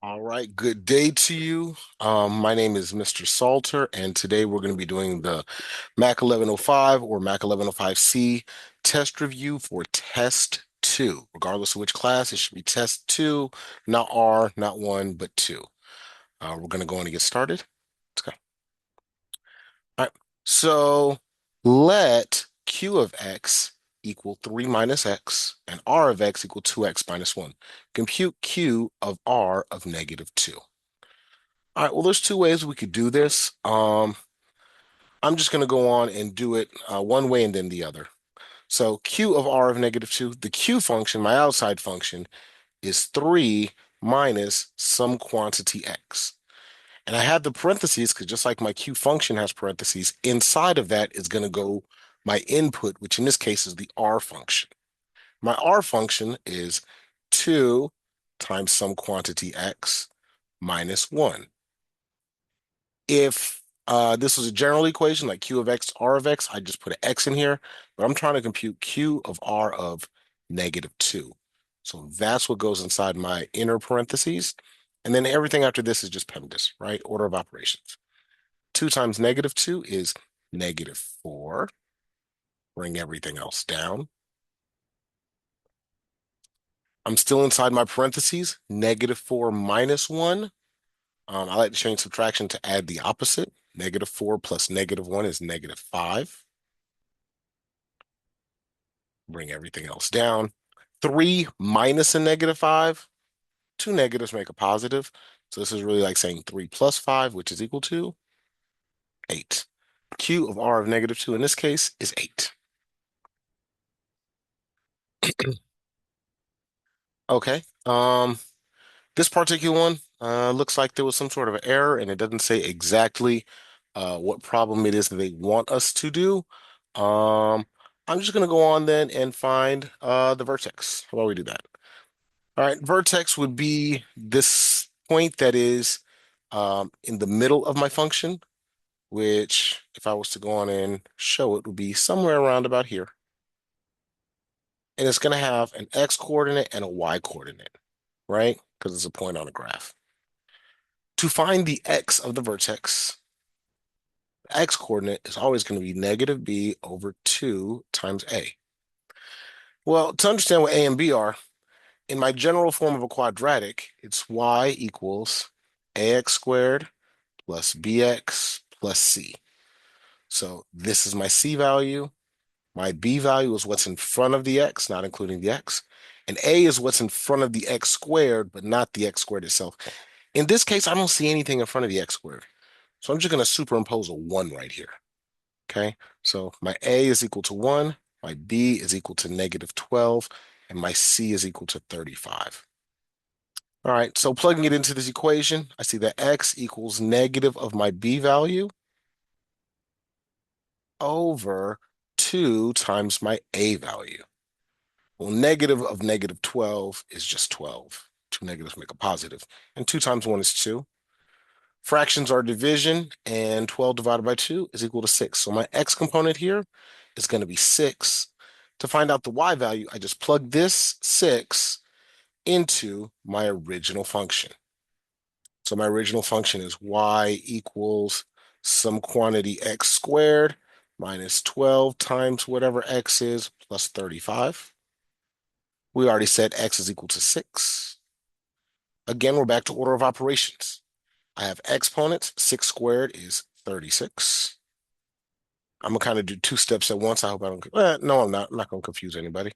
All right, good day to you. My name is Mr. Salter, and today we're going to be doing the Mac 1105 or Mac 1105C test review for test two. Regardless of which class, it should be test two, not R, not one, but two. We're going to go on and get started. Let's go. All right, so let Q of X equal 3 minus X and R of X equal 2X minus 1. Compute Q of R of negative 2. All right, well, there's two ways we could do this. I'm just going to go on and do it one way and then the other. So Q of R of negative 2, the Q function, my outside function, is 3 minus some quantity X. And I have the parentheses because just like my Q function has parentheses, inside of that is going to go my input, which in this case is the R function. My R function is 2 times some quantity X minus 1. If this was a general equation like Q of X, R of X, I just put an X in here, but I'm trying to compute Q of R of negative 2. So that's what goes inside my inner parentheses. And then everything after this is just PEMDAS, right? Order of operations. 2 times negative 2 is negative 4. Bring everything else down. I'm still inside my parentheses, negative 4 minus 1. I like to change subtraction to add the opposite. Negative 4 plus negative 1 is negative 5. Bring everything else down. 3 minus a negative 5. Two negatives make a positive. So this is really like saying 3 plus 5, which is equal to 8. Q of R of negative 2 in this case is 8. Okay. This particular one looks like there was some sort of error, and it doesn't say exactly what problem it is that they want us to do. Um, I'm just going to go on then and find the vertex. How about we do that? All right, vertex would be this point that is in the middle of my function, which if I was to go on and show it would be somewhere around about here. And it's going to have an x coordinate and a y coordinate, right? Because it's a point on a graph. To find the x of the vertex, the x coordinate is always going to be negative b over 2 times a. Well, to understand what a and b are, in my general form of a quadratic, it's y equals ax squared plus bx plus c. So this is my c value. My b value is what's in front of the x, not including the x. And a is what's in front of the x squared, but not the x squared itself. In this case, I don't see anything in front of the x squared. So I'm just going to superimpose a 1 right here. Okay, so my a is equal to 1, my b is equal to negative 12, and my c is equal to 35. All right, so plugging it into this equation, I see that x equals negative of my b value over 2 times my a value. Well, negative of negative 12 is just 12. Two negatives make a positive, and 2 times 1 is 2. Fractions are division, and 12 divided by 2 is equal to 6. So my x component here is going to be 6. To find out the y value, I just plug this 6 into my original function. So my original function is y equals some quantity x squared minus 12 times whatever x is plus 35. We already said x is equal to 6. Again, we're back to order of operations. I have exponents. 6 squared is 36. I'm going to kind of do two steps at once. I hope I don't. No, I'm not. I'm not going to confuse anybody.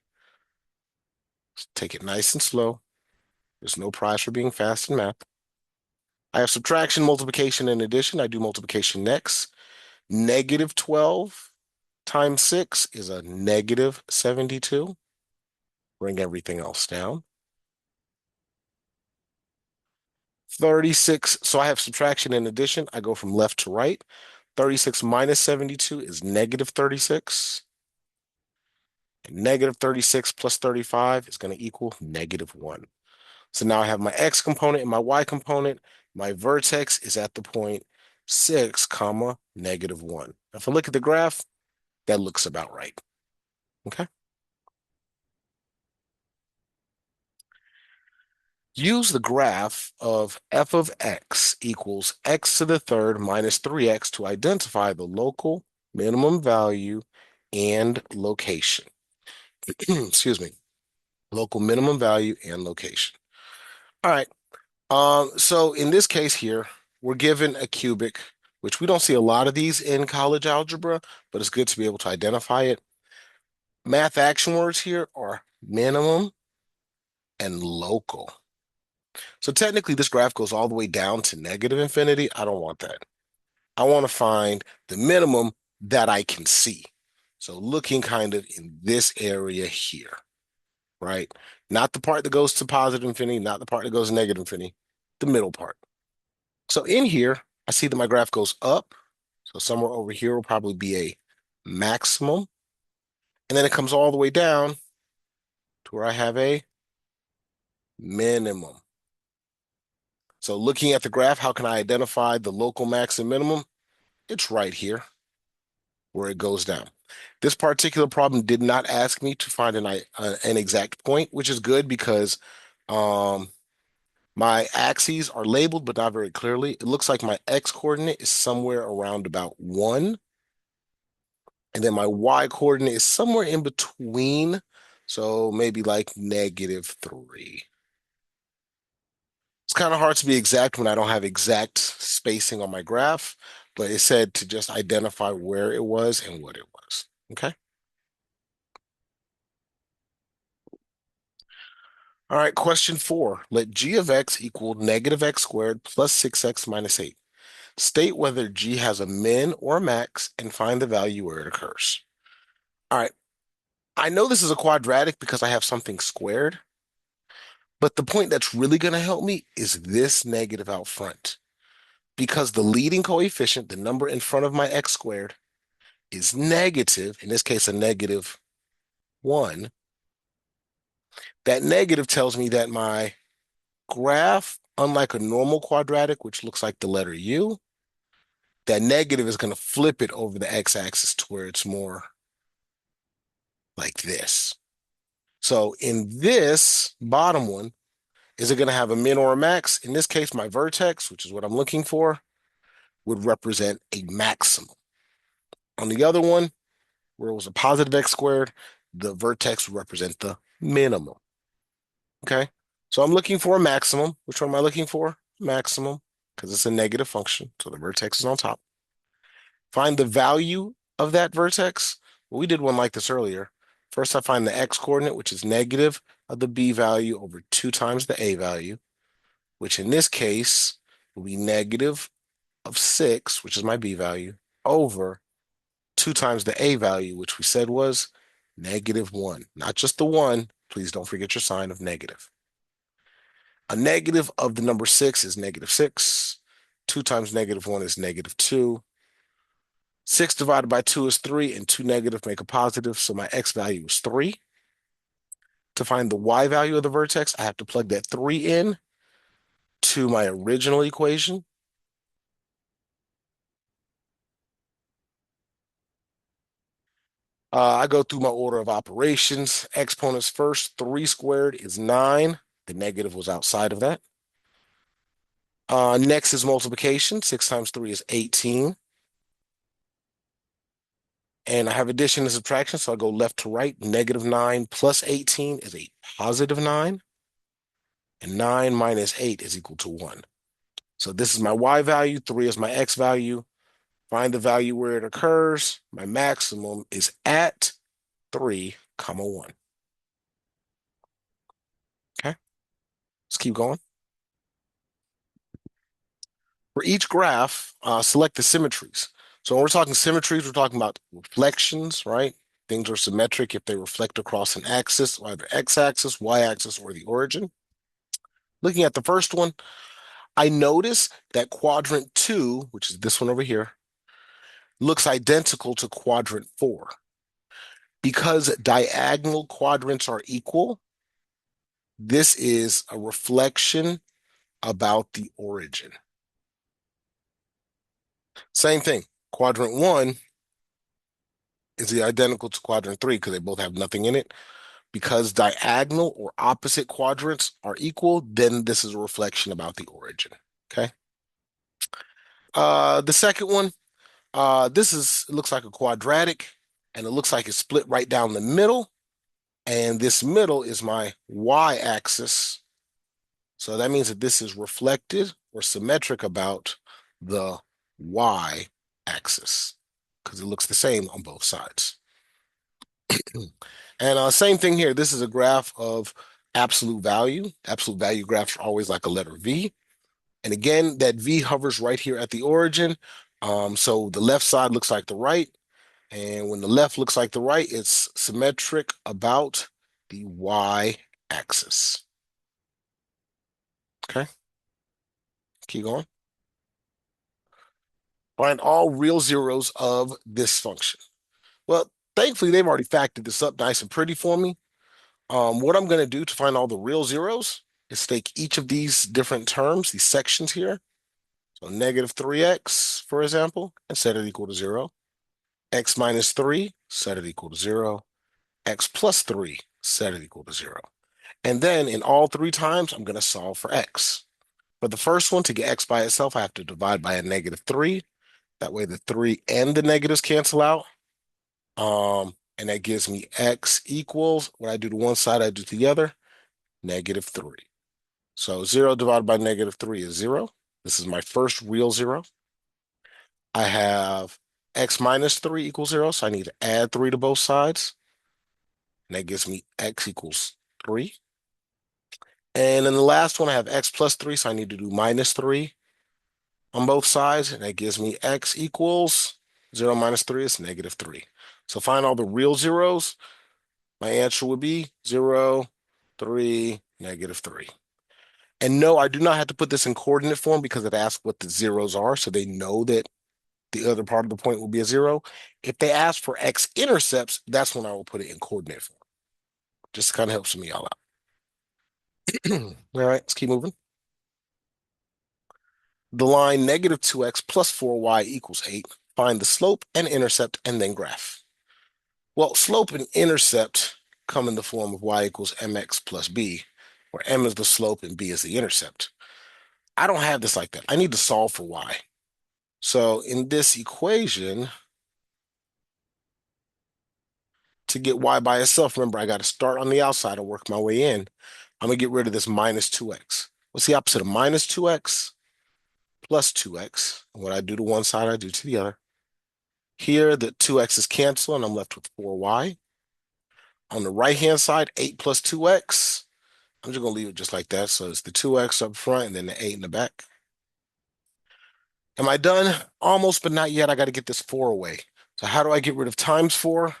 Take it nice and slow. There's no prize for being fast in math. I have subtraction, multiplication, and addition. I do multiplication next. Negative 12 times 6 is a negative 72. Bring everything else down. 36. So I have subtraction and addition. I go from left to right. 36 minus 72 is negative 36. And negative 36 plus 35 is going to equal negative 1. So now I have my x component and my y component. My vertex is at the point 6 comma negative 1. If I look at the graph, that looks about right. Okay. Use the graph of f of x equals x to the third minus 3x to identify the local minimum value and location. Excuse me. Local minimum value and location. All right. So in this case here, we're given a cubic, which we don't see a lot of these in college algebra, but it's good to be able to identify it. Math action words here are minimum and local. So technically, this graph goes all the way down to negative infinity. I don't want that. I want to find the minimum that I can see. So looking kind of in this area here, right? Not the part that goes to positive infinity, not the part that goes to negative infinity, the middle part. So in here, I see that my graph goes up. So somewhere over here will probably be a maximum. And then it comes all the way down to where I have a minimum. So looking at the graph, how can I identify the local max and minimum? It's right here where it goes down. This particular problem did not ask me to find an exact point, which is good because um, my axes are labeled, but not very clearly. It looks like my x coordinate is somewhere around about 1, and then my y coordinate is somewhere in between, so maybe like -3. It's kind of hard to be exact when I don't have exact spacing on my graph, but it said to just identify where it was and what it was. Okay. All right, question 4. Let g of x equal -x squared plus 6x minus 8. State whether g has a min or a max and find the value where it occurs. All right, I know this is a quadratic because I have something squared, but the point that's really going to help me is this negative out front. Because the leading coefficient, the number in front of my x squared, is negative, in this case, a -1. That negative tells me that my graph, unlike a normal quadratic, which looks like the letter U, that negative is going to flip it over the x-axis to where it's more like this. So in this bottom one, is it going to have a min or a max? In this case, my vertex, which is what I'm looking for, would represent a maximum. On the other one, where it was a positive x squared, the vertex would represent the minimum. Okay, so I'm looking for a maximum. Which one am I looking for? Maximum, because it's a negative function, so the vertex is on top. Find the value of that vertex. Well, we did one like this earlier. First, I find the x coordinate, which is negative of the b value over 2 times the a value, which in this case will be negative of 6, which is my b value, over 2 times the a value, which we said was -1. Not just the 1. Please don't forget your sign of negative. A negative of the number 6 is -6. 2 times -1 is -2. 6 divided by 2 is 3, and 2 negative make a positive, so my x value is 3. To find the y value of the vertex, I have to plug that 3 in to my original equation. I go through my order of operations. Exponents first. 3 squared is 9. The negative was outside of that. Next is multiplication. 6 times 3 is 18. And I have addition and subtraction, so I go left to right. -9 plus 18 is a +9. And 9 minus 8 is equal to 1. So this is my y value. 3 is my x value. Find the value where it occurs. My maximum is at 3, comma 1. Okay, let's keep going. For each graph, select the symmetries. So when we're talking symmetries, we're talking about reflections, right? Things are symmetric if they reflect across an axis, either x-axis, y-axis, or the origin. Looking at the first one, I notice that quadrant 2, which is this one over here, looks identical to quadrant 4. Because diagonal quadrants are equal, this is a reflection about the origin. Same thing. Quadrant 1 is identical to quadrant 3 because they both have nothing in it. because diagonal or opposite quadrants are equal, then this is a reflection about the origin. Okay. The second one, this is it looks like a quadratic, and it looks like it's split right down the middle, and this middle is my y-axis. So that means that this is reflected or symmetric about the y-axis because it looks the same on both sides. And same thing here. This is a graph of absolute value. Absolute value graphs are always like a letter V. And again, that V hovers right here at the origin. So the left side looks like the right. And when the left looks like the right, it's symmetric about the y-axis. Okay, keep going. Find all real zeros of this function. Well, thankfully, they've already factored this up nice and pretty for me. What I'm going to do to find all the real zeros is take each of these different terms, these sections here. So negative 3x, for example, and set it equal to 0. X minus 3, set it equal to 0. X plus 3, set it equal to 0. And then in all three times, I'm going to solve for x. For the first one, to get x by itself, I have to divide by a negative 3. That way the 3 and the negatives cancel out. And that gives me x equals, what I do to one side, I do to the other, negative 3. So 0 divided by negative 3 is 0. This is my first real 0. I have x minus 3 equals 0, so I need to add 3 to both sides. And that gives me x equals 3. And in the last one, I have x plus 3, so I need to do minus 3 on both sides. And that gives me x equals 0 minus 3 is negative 3. So find all the real zeros. My answer would be 0, 3, negative 3. And no, I do not have to put this in coordinate form because it asks what the zeros are, so they know that the other part of the point will be a 0. If they ask for x-intercepts, that's when I will put it in coordinate form. Just kind of helps me all out. All right, let's keep moving. The line negative 2x plus 4y equals 8. Find the slope and intercept and then graph. Well, slope and intercept come in the form of y equals mx plus b, where m is the slope and b is the intercept. I don't have this like that. I need to solve for y. So in this equation, to get y by itself, remember, I got to start on the outside and work my way in. I'm going to get rid of this minus 2x. What's the opposite of minus 2x? Plus 2x. And what I do to one side, I do to the other. Here, the 2x's cancel, and I'm left with 4y. On the right-hand side, 8 plus 2x. I'm just going to leave it just like that. So it's the 2x up front and then the 8 in the back. Am I done? Almost, but not yet. I got to get this 4 away. So how do I get rid of times 4?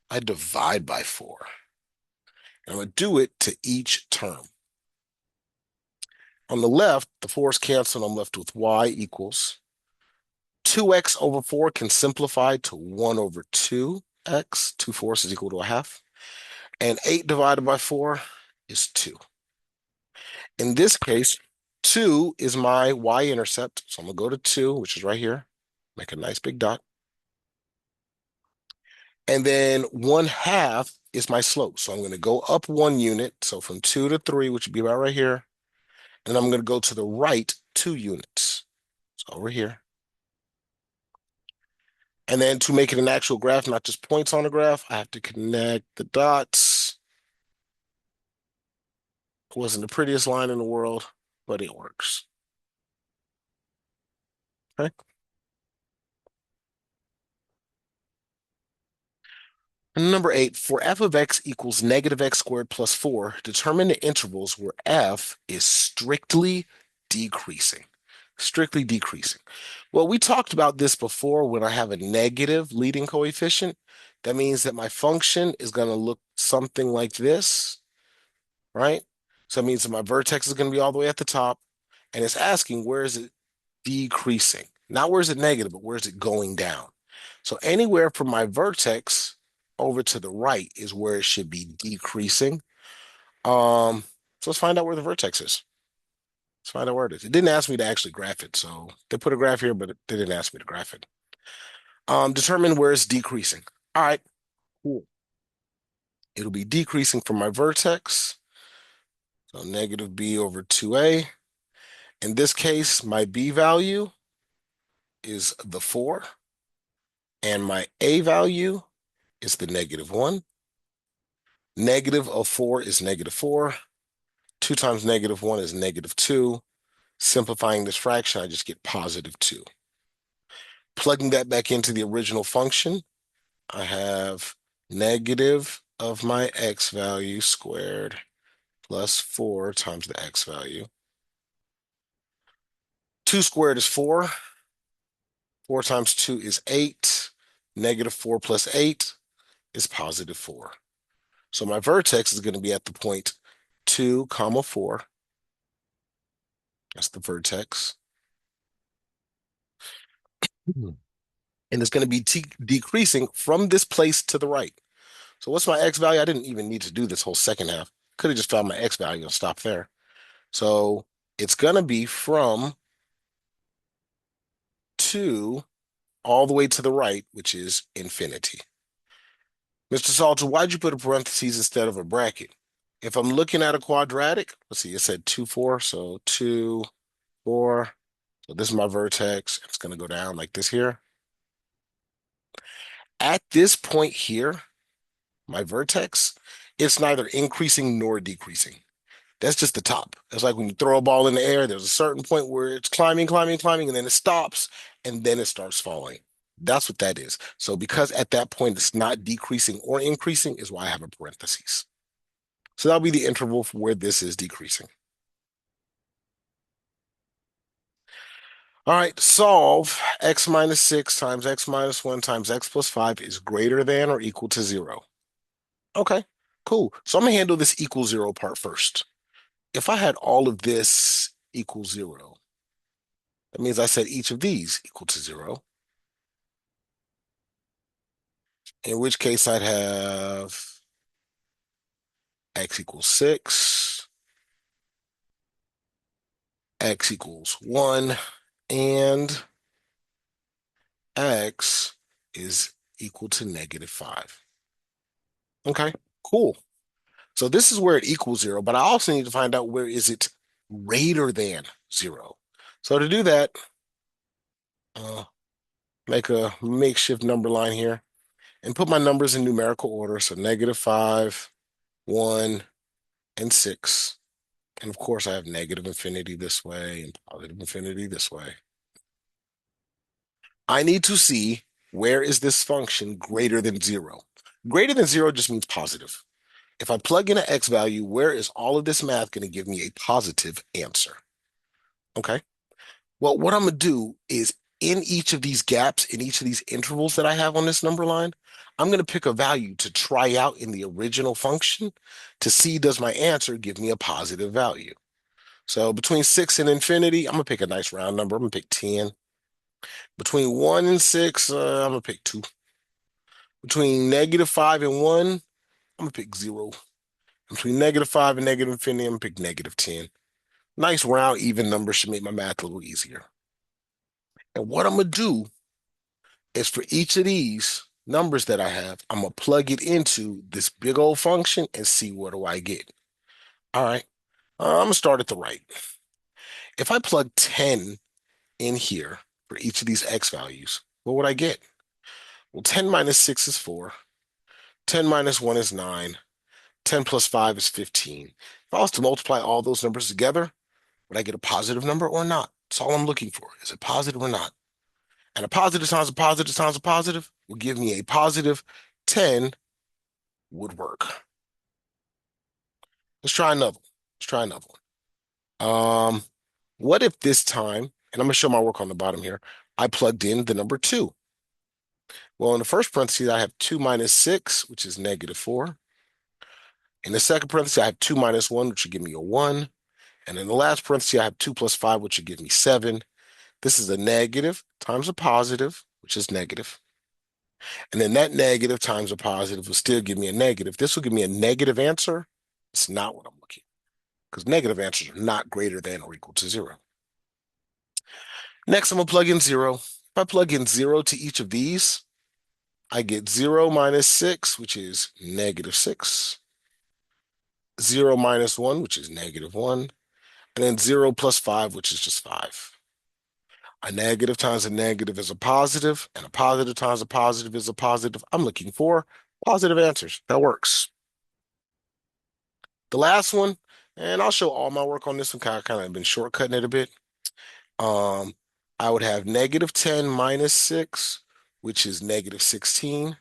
I divide by 4. And I'm going to do it to each term. On the left, the 4's cancel, and I'm left with y equals 2x over 4 can simplify to 1 over 2x. 2/4 is equal to a half. And 8 divided by 4 is 2. In this case, 2 is my y-intercept. So I'm going to go to 2, which is right here. Make a nice big dot. And then 1/2 is my slope. So I'm going to go up 1 unit. So from 2 to 3, which would be about right here. And I'm going to go to the right 2 units. So over here. And then to make it an actual graph, not just points on a graph, I have to connect the dots. It wasn't the prettiest line in the world, but it works. Okay. And number 8, for f of x equals negative x squared plus 4, determine the intervals where f is strictly decreasing. Strictly decreasing. Well, we talked about this before. When I have a negative leading coefficient, that means that my function is going to look something like this, right? So it means that my vertex is going to be all the way at the top, and it's asking where is it decreasing? Not where is it negative, but where is it going down? So anywhere from my vertex over to the right is where it should be decreasing. So let's find out where the vertex is. Let's find out where it is. It didn't ask me to actually graph it, so they put a graph here, but they didn't ask me to graph it. Determine where it's decreasing. All right, cool. It'll be decreasing from my vertex. So negative b over 2a. In this case, my b value is the 4, and my a value is the -1. Negative of 4 is -4. 2 times -1 is -2. Simplifying this fraction, I just get +2. Plugging that back into the original function, I have negative of my x value squared plus 4 times the x value. 2 squared is 4. 4 times 2 is 8. -4 plus 8 is +4. So my vertex is going to be at the point 2, comma 4. That's the vertex. Mhm. And it's going to be decreasing from this place to the right. So what's my x value? I didn't even need to do this whole second half. Could have just found my x value and stopped there. So it's going to be from 2 all the way to the right, which is infinity. Mr. Salter, why'd you put a parentheses instead of a bracket? If I'm looking at a quadratic, let's see, it said 2, 4, so 2, 4. So this is my vertex. It's going to go down like this here. At this point here, my vertex, it's neither increasing nor decreasing. That's just the top. It's like when you throw a ball in the air, there's a certain point where it's climbing, climbing, climbing, and then it stops, and then it starts falling. That's what that is. So because at that point it's not decreasing or increasing is why I have a parentheses. So that'll be the interval for where this is decreasing. All right, solve x minus 6 times x minus 1 times x plus 5 is greater than or equal to 0. Okay, cool. So I'm going to handle this equal 0 part first. If I had all of this equal 0, that means I said each of these equal to 0, in which case I'd have x equals 6, x equals 1, and x is equal to -5. Okay, cool. So this is where it equals 0, but I also need to find out where is it greater than 0. So to do that, uh, make a makeshift number line here and put my numbers in numerical order. So -5, 1, and 6. And of course, I have negative infinity this way and positive infinity this way. I need to see where is this function greater than 0. Greater than 0 just means positive. If I plug in an x value, where is all of this math going to give me a positive answer? Okay. Well, what I'm going to do is in each of these gaps, in each of these intervals that I have on this number line, I'm going to pick a value to try out in the original function to see does my answer give me a positive value. So between 6 and infinity, I'm going to pick a nice round number. I'm going to pick 10. Between 1 and 6, I'm going to pick 2. Between -5 and 1, I'm going to pick 0. Between -5 and negative infinity, I'm going to pick -10. Nice round even number should make my math a little easier. And what I'm going to do is for each of these numbers that I have, I'm going to plug it into this big old function and see what do I get. All right. I'm going to start at the right. If I plug 10 in here for each of these x values, what would I get? Well, 10 minus 6 is 4. 10 minus 1 is 9. 10 plus 5 is 15. If I was to multiply all those numbers together, would I get a positive number or not? That's all I'm looking for. Is it positive or not? And a positive times a positive times a positive will give me a positive 10 would work. Let's try another one. Let's try another one. What if this time, and I'm going to show my work on the bottom here, I plugged in the number 2. Well, in the first parenthesis, I have 2 minus 6, which is -4. In the second parenthesis, I have 2 minus 1, which would give me a 1. And in the last parenthesis, I have 2 plus 5, which would give me 7. This is a negative times a positive, which is negative. And then that negative times a positive will still give me a negative. This will give me a negative answer. It's not what I'm looking for because negative answers are not greater than or equal to 0. Next, I'm going to plug in 0. If I plug in 0 to each of these, I get 0 minus 6, which is negative 6, 0 minus 1, which is negative 1, and then 0 plus 5, which is just 5. A negative times a negative is a positive, and a positive times a positive is a positive. I'm looking for positive answers. That works. The last one, and I'll show all my work on this one, kind of been shortcutting it a bit. Um, I would have negative 10 minus 6, which is negative 16.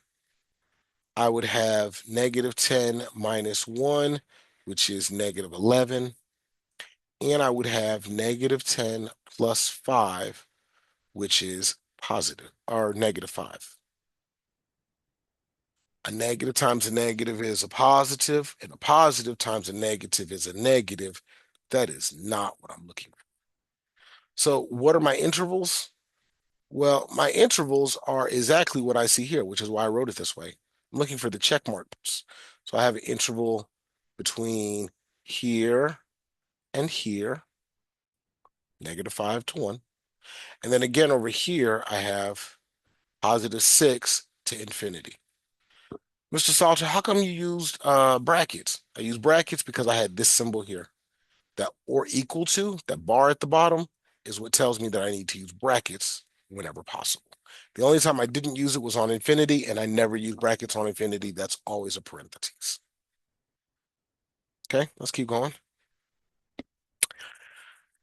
I would have negative 10 minus 1, which is negative 11. And I would have negative 10 plus 5, which is positive or negative 5. A negative times a negative is a positive, and a positive times a negative is a negative. That is not what I'm looking for. So, what are my intervals? Well, my intervals are exactly what I see here, which is why I wrote it this way. I'm looking for the check marks. So, I have an interval between here and here, negative 5 to 1. And then again over here, I have positive 6 to infinity. Mr. Salter, how come you used brackets? I used brackets because I had this symbol here. That or equal to, that bar at the bottom, is what tells me that I need to use brackets whenever possible. The only time I didn't use it was on infinity, and I never use brackets on infinity. That's always a parentheses. Okay, let's keep going.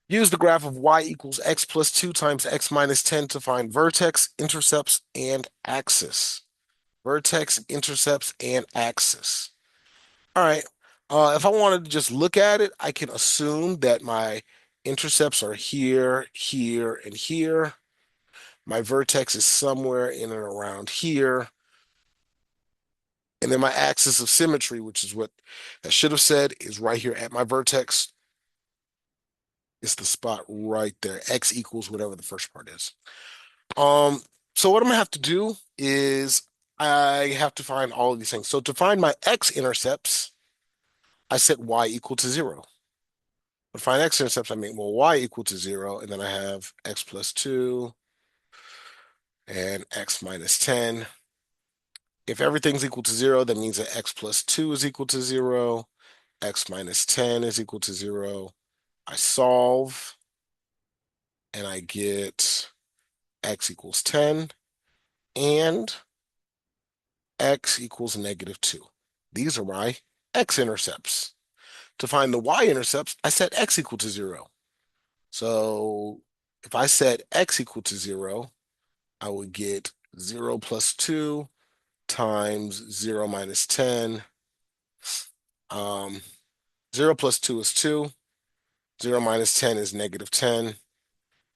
Use the graph of y equals x plus 2 times x minus 10 to find vertex, intercepts, and axis. Vertex, intercepts, and axis. All right. If I wanted to just look at it, I can assume that my intercepts are here, here, and here. My vertex is somewhere in and around here. And then my axis of symmetry, which is what I should have said, is right here at my vertex. It's the spot right there. X equals whatever the first part is. Um, so what I'm gonna have to do is I have to find all of these things. So to find my x-intercepts, I set y equal to 0. To find x-intercepts, I make well y equal to 0, and then I have x plus 2 and x minus 10. If everything's equal to 0, that means that x plus 2 is equal to 0, x minus 10 is equal to 0. I solve, and I get x equals 10, and x equals negative 2. These are my x-intercepts. To find the y-intercepts, I set x equal to 0. So if I set x equal to 0, I would get 0 plus 2 times 0 minus 10. 0 plus 2 is 2. 0 minus 10 is negative 10.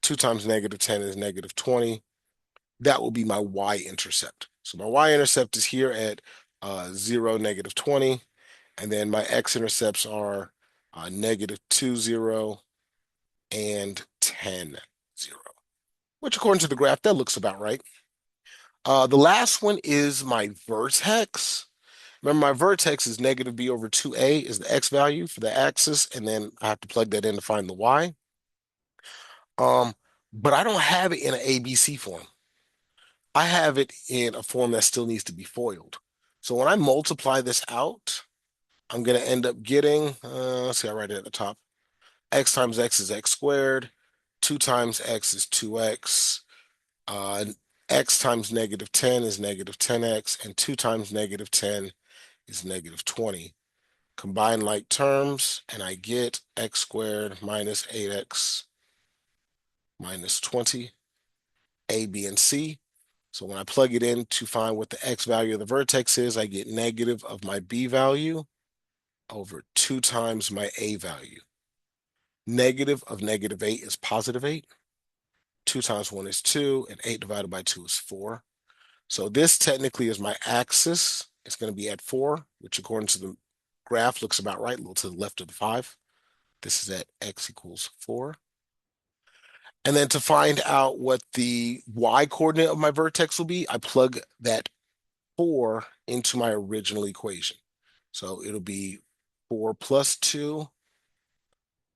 2 times negative 10 is negative 20. That will be my y-intercept. So my y-intercept is here at 0, negative 20. And then my x-intercepts are negative 2, 0, and 10, 0. Which according to the graph, that looks about right. The last one is my vertex. Remember, my vertex is negative b over 2a is the x value for the axis, and then I have to plug that in to find the y. Um, but I don't have it in an ABC form. I have it in a form that still needs to be FOILed. So when I multiply this out, I'm going to end up getting, let's see, I write it at the top. X times x is x squared. 2 times x is 2x. Uh, x times negative 10 is negative 10x, and 2 times negative 10 is negative 20. Combine like terms, and I get x squared minus 8x minus 20, a, b, and c. So when I plug it in to find what the x value of the vertex is, I get negative of my b value over 2 times my a value. Negative of negative 8 is positive 8. 2 times 1 is 2, and 8 divided by 2 is 4. So this technically is my axis. It's going to be at 4, which according to the graph looks about right, a little to the left of the 5. This is at x equals 4. And then to find out what the y coordinate of my vertex will be, I plug that 4 into my original equation. So it'll be 4 plus 2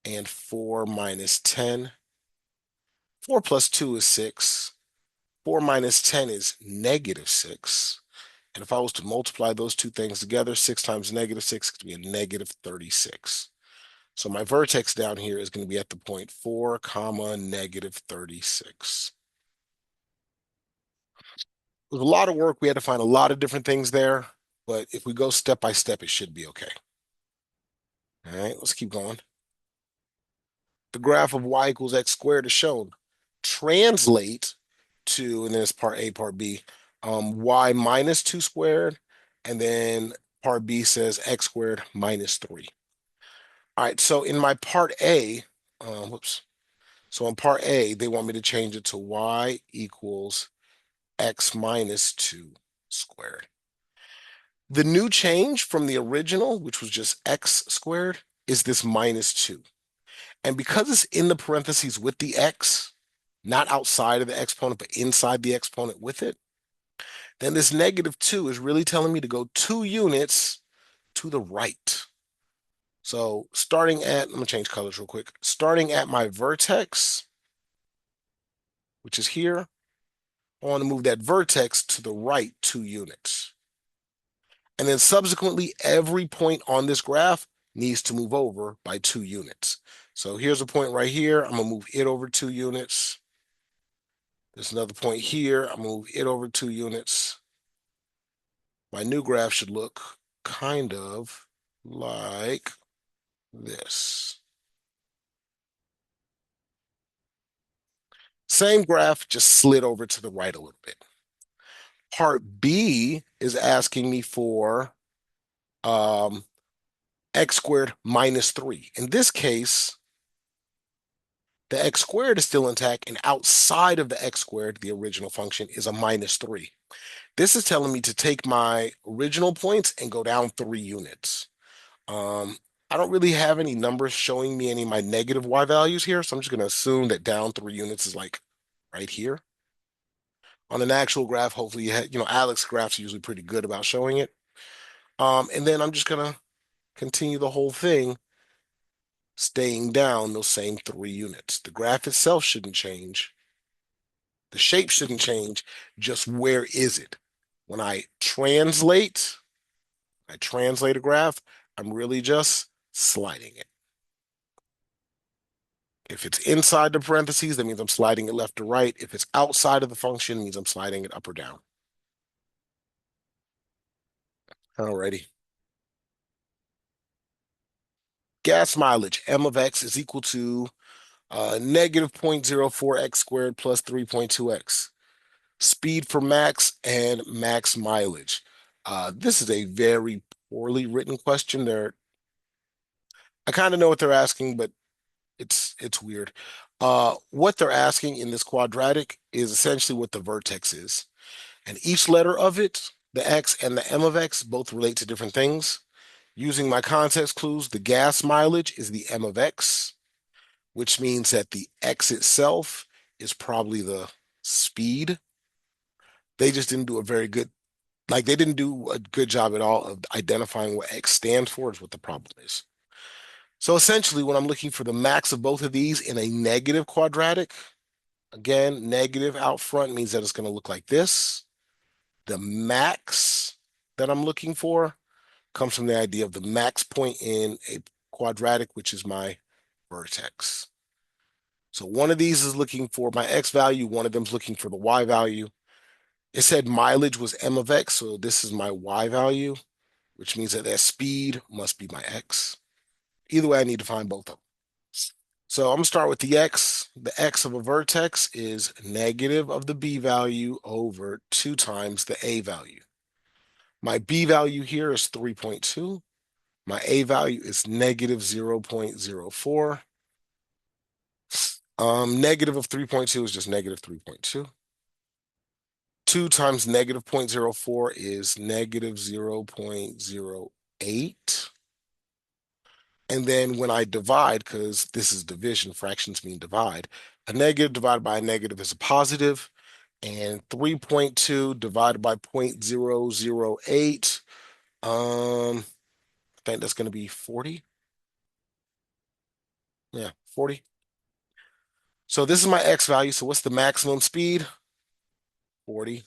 and 4 minus 10. 4 plus 2 is 6. 4 minus 10 is negative 6. And if I was to multiply those two things together, 6 times negative 6 could be a negative 36. So my vertex down here is going to be at the point 4 comma negative 36. It was a lot of work. We had to find a lot of different things there, but if we go step by step, it should be okay. All right, let's keep going. The graph of y equals x squared is shown. Translate to, and then it's part A, part B, y minus 2 squared, and then part B says x squared minus 3. All right, so in my part A, whoops. So in part A, they want me to change it to y equals x minus 2 squared. The new change from the original, which was just x squared, is this minus 2. And because it's in the parentheses with the x, not outside of the exponent, but inside the exponent with it, then this negative 2 is really telling me to go 2 units to the right. So starting at, I'm going to change colors real quick. Starting at my vertex, which is here, I want to move that vertex to the right 2 units. And then subsequently, every point on this graph needs to move over by 2 units. So here's a point right here. I'm going to move it over 2 units. There's another point here. I'm going to move it over 2 units. My new graph should look kind of like this. Same graph, just slid over to the right a little bit. Part B is asking me for x squared minus 3. In this case, the x squared is still intact, and outside of the x squared, the original function, is a minus 3. This is telling me to take my original points and go down 3 units. I don't really have any numbers showing me any of my negative y values here, so I'm just going to assume that down 3 units is like right here. On an actual graph, hopefully, Alex's graphs are usually pretty good about showing it. And then I'm just going to continue the whole thing, staying down those same 3 units. The graph itself shouldn't change. The shape shouldn't change. Just where is it? When I translate a graph, I'm really just sliding it. If it's inside the parentheses, that means I'm sliding it left to right. If it's outside of the function, it means I'm sliding it up or down. Alrighty. Gas mileage, m of x is equal to negative 0.04 x squared plus 3.2x. Speed for max and max mileage. This is a very poorly written question. I kind of know what they're asking, but it's weird. What they're asking in this quadratic is essentially what the vertex is. And each letter of it, the x and the m of x, both relate to different things. Using my context clues, the gas mileage is the m of x, which means that the x itself is probably the speed. They just didn't do a very good, like they didn't do a good job at all of identifying what x stands for is what the problem is. So essentially, when I'm looking for the max of both of these in a negative quadratic, again, negative out front means that it's going to look like this. The max that I'm looking for comes from the idea of the max point in a quadratic, which is my vertex. So one of these is looking for my x value, one of them is looking for the y value. It said mileage was m of x, so this is my y value, which means that that speed must be my x. Either way, I need to find both of them. So I'm gonna start with the x. The x of a vertex is negative of the b value over 2 times the a value. My b value here is 3.2. My a value is negative 0.04. Negative of 3.2 is just negative 3.2. 2 times negative 0.04 is negative 0.08. And then when I divide, because this is division, fractions mean divide, a negative divided by a negative is a positive, and 3.2 divided by 0.008, I think that's going to be 40. Yeah, 40. So this is my x value. So what's the maximum speed? 40.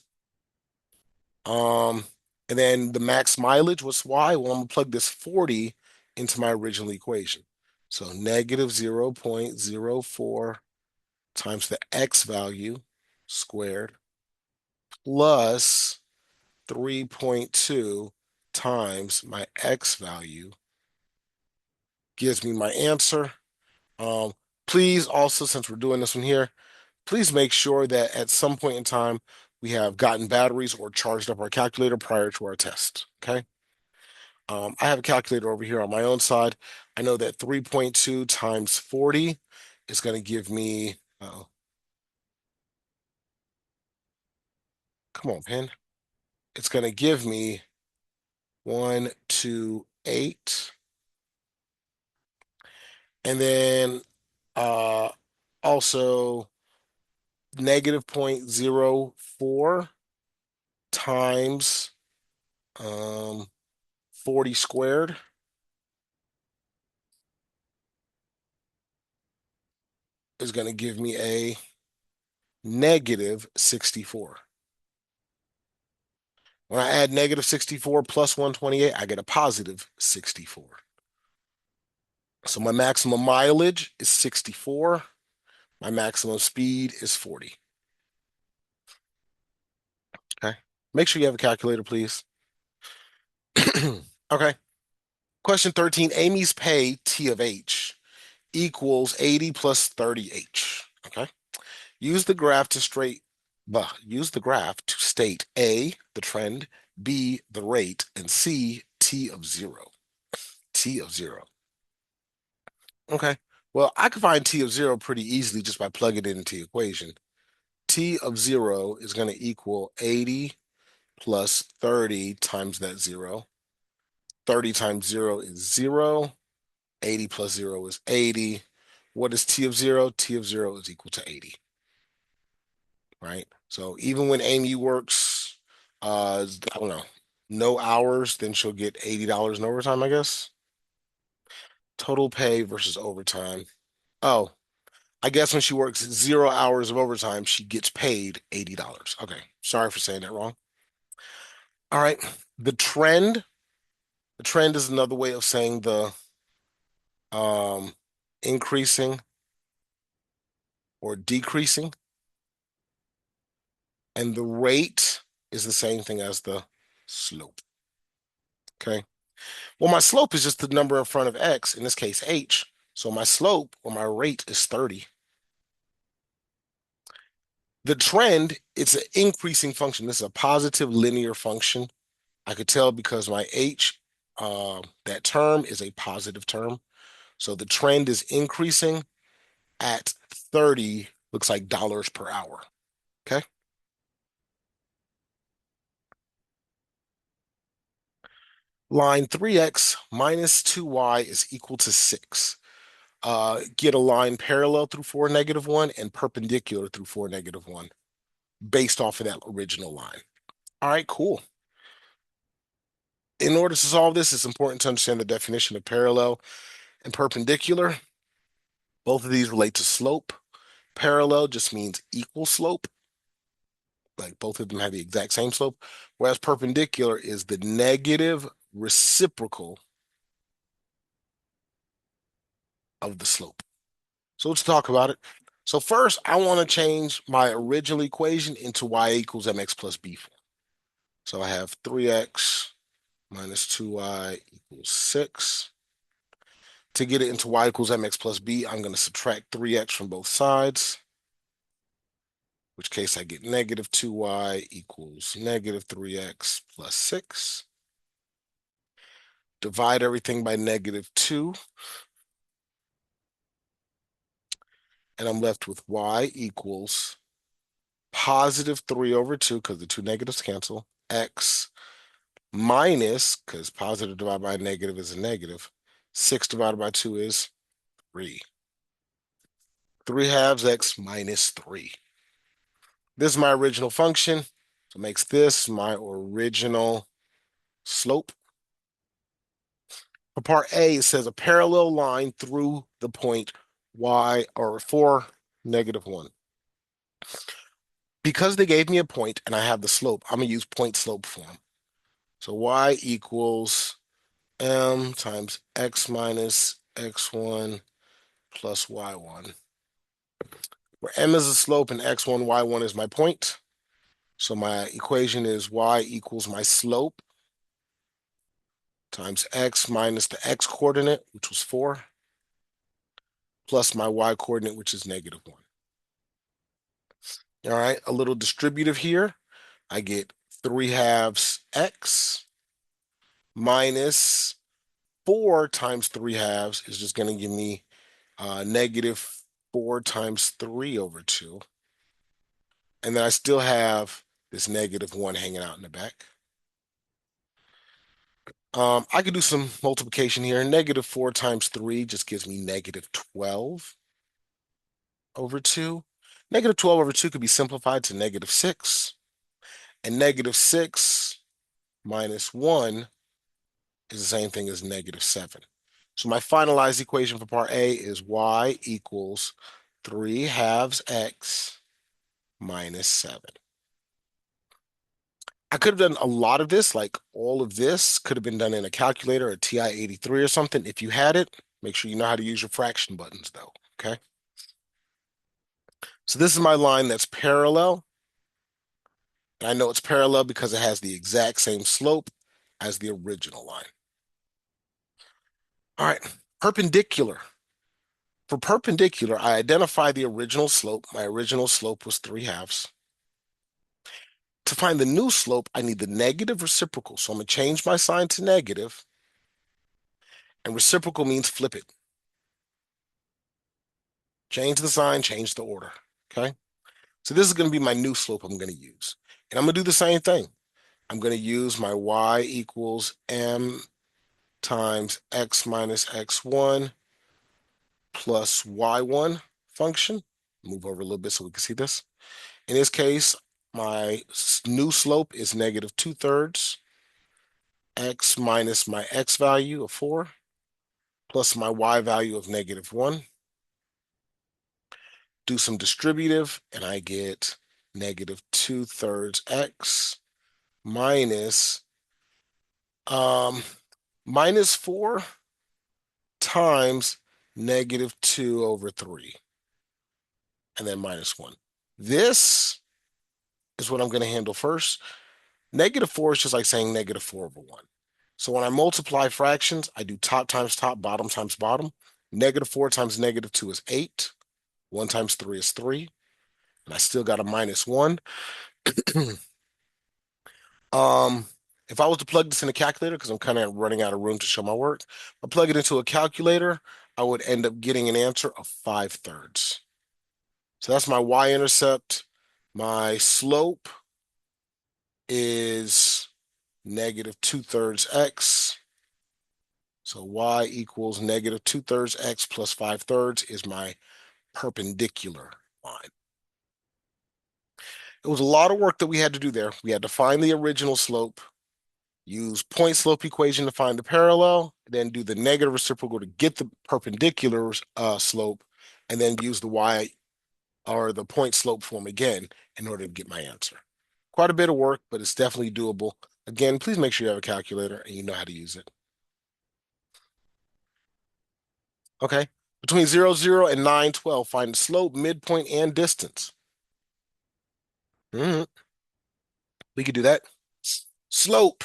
Um, And then the max mileage was y. Well, I'm going to plug this 40 into my original equation. So negative 0.04 times the x value squared plus 3.2 times my x value gives me my answer. Um, Please also, since we're doing this one here, please make sure that at some point in time we have gotten batteries or charged up our calculator prior to our test. Okay. I have a calculator over here on my own side. I know that 3.2 times 40 is going to give me, come on, pen. It's going to give me 128. And then uh, also negative 0.04 times 40 squared is going to give me a negative 64. When I add negative 64 plus 128, I get a positive 64. So my maximum mileage is 64. My maximum speed is 40. Okay. Make sure you have a calculator, please. Okay. Question 13, Amy's pay T of H equals 80 plus 30H. Okay. Use the graph to use the graph to state A, the trend, B, the rate, and C, T of zero. T of zero. Okay. Well, I can find T of zero pretty easily just by plugging it into the equation. T of zero is going to equal 80 plus 30 times that zero. 30 times zero is zero. 80 plus zero is 80. What is T of zero? T of zero is equal to 80, right? So even when Amy works, I don't know, no hours, then she'll get $80 in overtime, I guess. Total pay versus overtime. Oh, I guess when she works 0 hours of overtime, she gets paid $80. Okay. Sorry for saying that wrong. All right. The trend, the trend is another way of saying the um increasing or decreasing. And the rate is the same thing as the slope. Okay. Well, my slope is just the number in front of x, in this case, h. So my slope or my rate is 30. The trend, it's an increasing function. This is a positive linear function. I could tell because my h, that term is a positive term. So the trend is increasing at 30, looks like dollars per hour. Okay. Line 3x minus 2y is equal to 6. Get a line parallel through 4, -1 and perpendicular through 4, -1 based off of that original line. All right, cool. In order to solve this, it's important to understand the definition of parallel and perpendicular. Both of these relate to slope. Parallel just means equal slope, like both of them have the exact same slope, whereas perpendicular is the negative reciprocal of the slope. So let's talk about it. So first, I want to change my original equation into y equals mx plus b form. So I have 3x minus 2y equals 6. To get it into y equals mx plus b, I'm going to subtract 3x from both sides, which case I get negative 2y equals negative 3x plus 6. Divide everything by negative 2, and I'm left with y equals positive 3 over 2, because the two negatives cancel, x minus, because positive divided by negative is a negative, 6 divided by 2 is 3. 3 halves x minus 3. This is my original function. So it makes this my original slope. For part A, it says a parallel line through the point y or 4, -1. Because they gave me a point and I have the slope, I'm going to use point slope form. So y equals m times x minus x1 plus y1, where m is the slope and x1, y1 is my point. So my equation is y equals my slope times x minus the x coordinate, which was 4, plus my y coordinate, which is -1. All right, a little distributive here. I get 3 halves x minus 4 times 3 halves is just going to give me -4 times 3 over 2. And then I still have this -1 hanging out in the back. I could do some multiplication here. -4 times 3 just gives me -12 over 2. -12 over 2 could be simplified to -6. And -6 minus 1 is the same thing as -7. So my finalized equation for part A is y equals 3 halves x minus 7. I could have done a lot of this, like all of this could have been done in a calculator, a TI-83 or something. If you had it, make sure you know how to use your fraction buttons though, okay? So this is my line that's parallel. And I know it's parallel because it has the exact same slope as the original line. All right, perpendicular. For perpendicular, I identify the original slope. My original slope was 3 halves. To find the new slope, I need the negative reciprocal. So I'm going to change my sign to negative, and reciprocal means flip it. Change the sign, change the order, okay? So this is going to be my new slope I'm going to use. And I'm going to do the same thing. I'm going to use my y equals m times x minus x1 plus y1 function. Move over a little bit so we can see this. In this case, my new slope is -2/3 x minus my x value of 4 plus my y value of -1. Do some distributive, and I get -2/3 x minus um, -4 times -2 over 3, and then -1. This is what I'm going to handle first. -4 is just like saying -4 over 1. So when I multiply fractions, I do top times top, bottom times bottom. -4 times -2 is 8. 1 times 3 is 3. And I still got a -1. Um, if I was to plug this in a calculator, because I'm kind of running out of room to show my work, I plug it into a calculator, I would end up getting an answer of 5/3. So that's my y-intercept. My slope is -2/3 x. So y equals -2/3 x plus 5/3 is my perpendicular line. It was a lot of work that we had to do there. We had to find the original slope, use point slope equation to find the parallel, then do the negative reciprocal to get the perpendicular slope, and then use the y or the point slope form again in order to get my answer. Quite a bit of work, but it's definitely doable. Again, please make sure you have a calculator and you know how to use it. Okay. Between 0, 0 and 9, 12, find the slope, midpoint, and distance. Mhm. We could do that. Slope.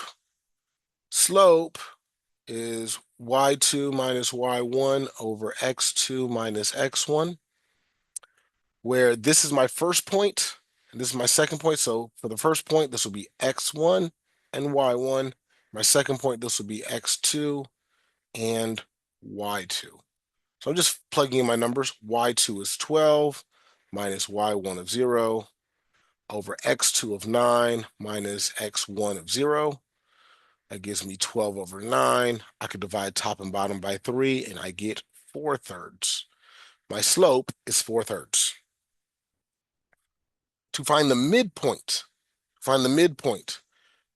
Slope is y2 minus y1 over x2 minus x1, where this is my first point and this is my second point. So for the first point, this will be x1 and y1. My second point, this will be x2 and y2. So I'm just plugging in my numbers. Y2 is 12 minus y1 of 0 over x2 of 9 minus x1 of 0. That gives me 12 over 9. I could divide top and bottom by 3, and I get 4/3. My slope is 4/3. To find the midpoint.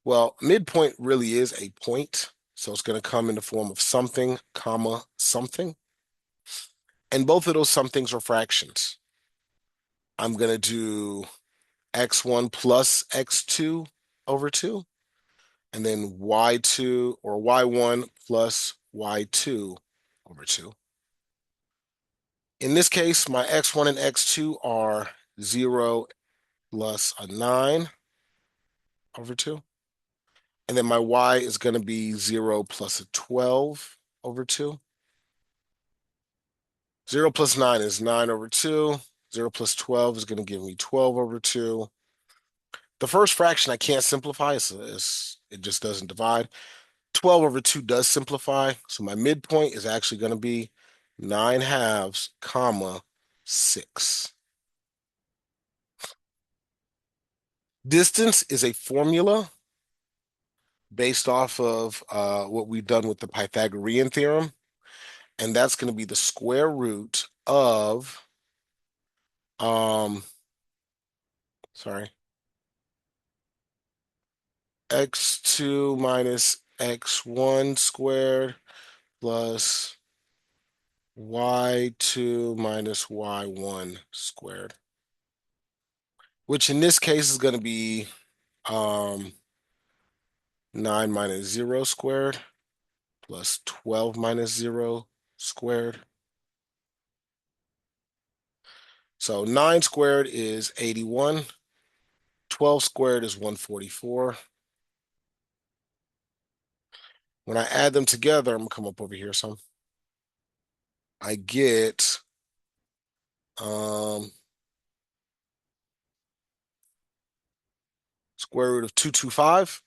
Well, midpoint really is a point, so it's going to come in the form of something, comma, something. And both of those somethings are fractions. I'm going to do x1 plus x2 over 2. and then y2 or y1 plus y2 over 2. In this case, my x1 and x2 are 0 plus a 9 over 2. And then my y is going to be 0 plus a 12 over 2. 0 plus 9 is 9 over 2. 0 plus 12 is going to give me 12 over 2. The first fraction I can't simplify, it just doesn't divide. 12 over 2 does simplify, so my midpoint is actually going to be 9 halves, comma, 6. Distance is a formula based off of what we've done with the Pythagorean theorem, and that's going to be the square root of, um, sorry, x2 minus x1 squared plus y2 minus y1 squared, which in this case is going to be um, 9 minus 0 squared plus 12 minus 0 squared. So 9 squared is 81. 12 squared is 144. When I add them together, I'm going to come up over here some. I get square root of 225,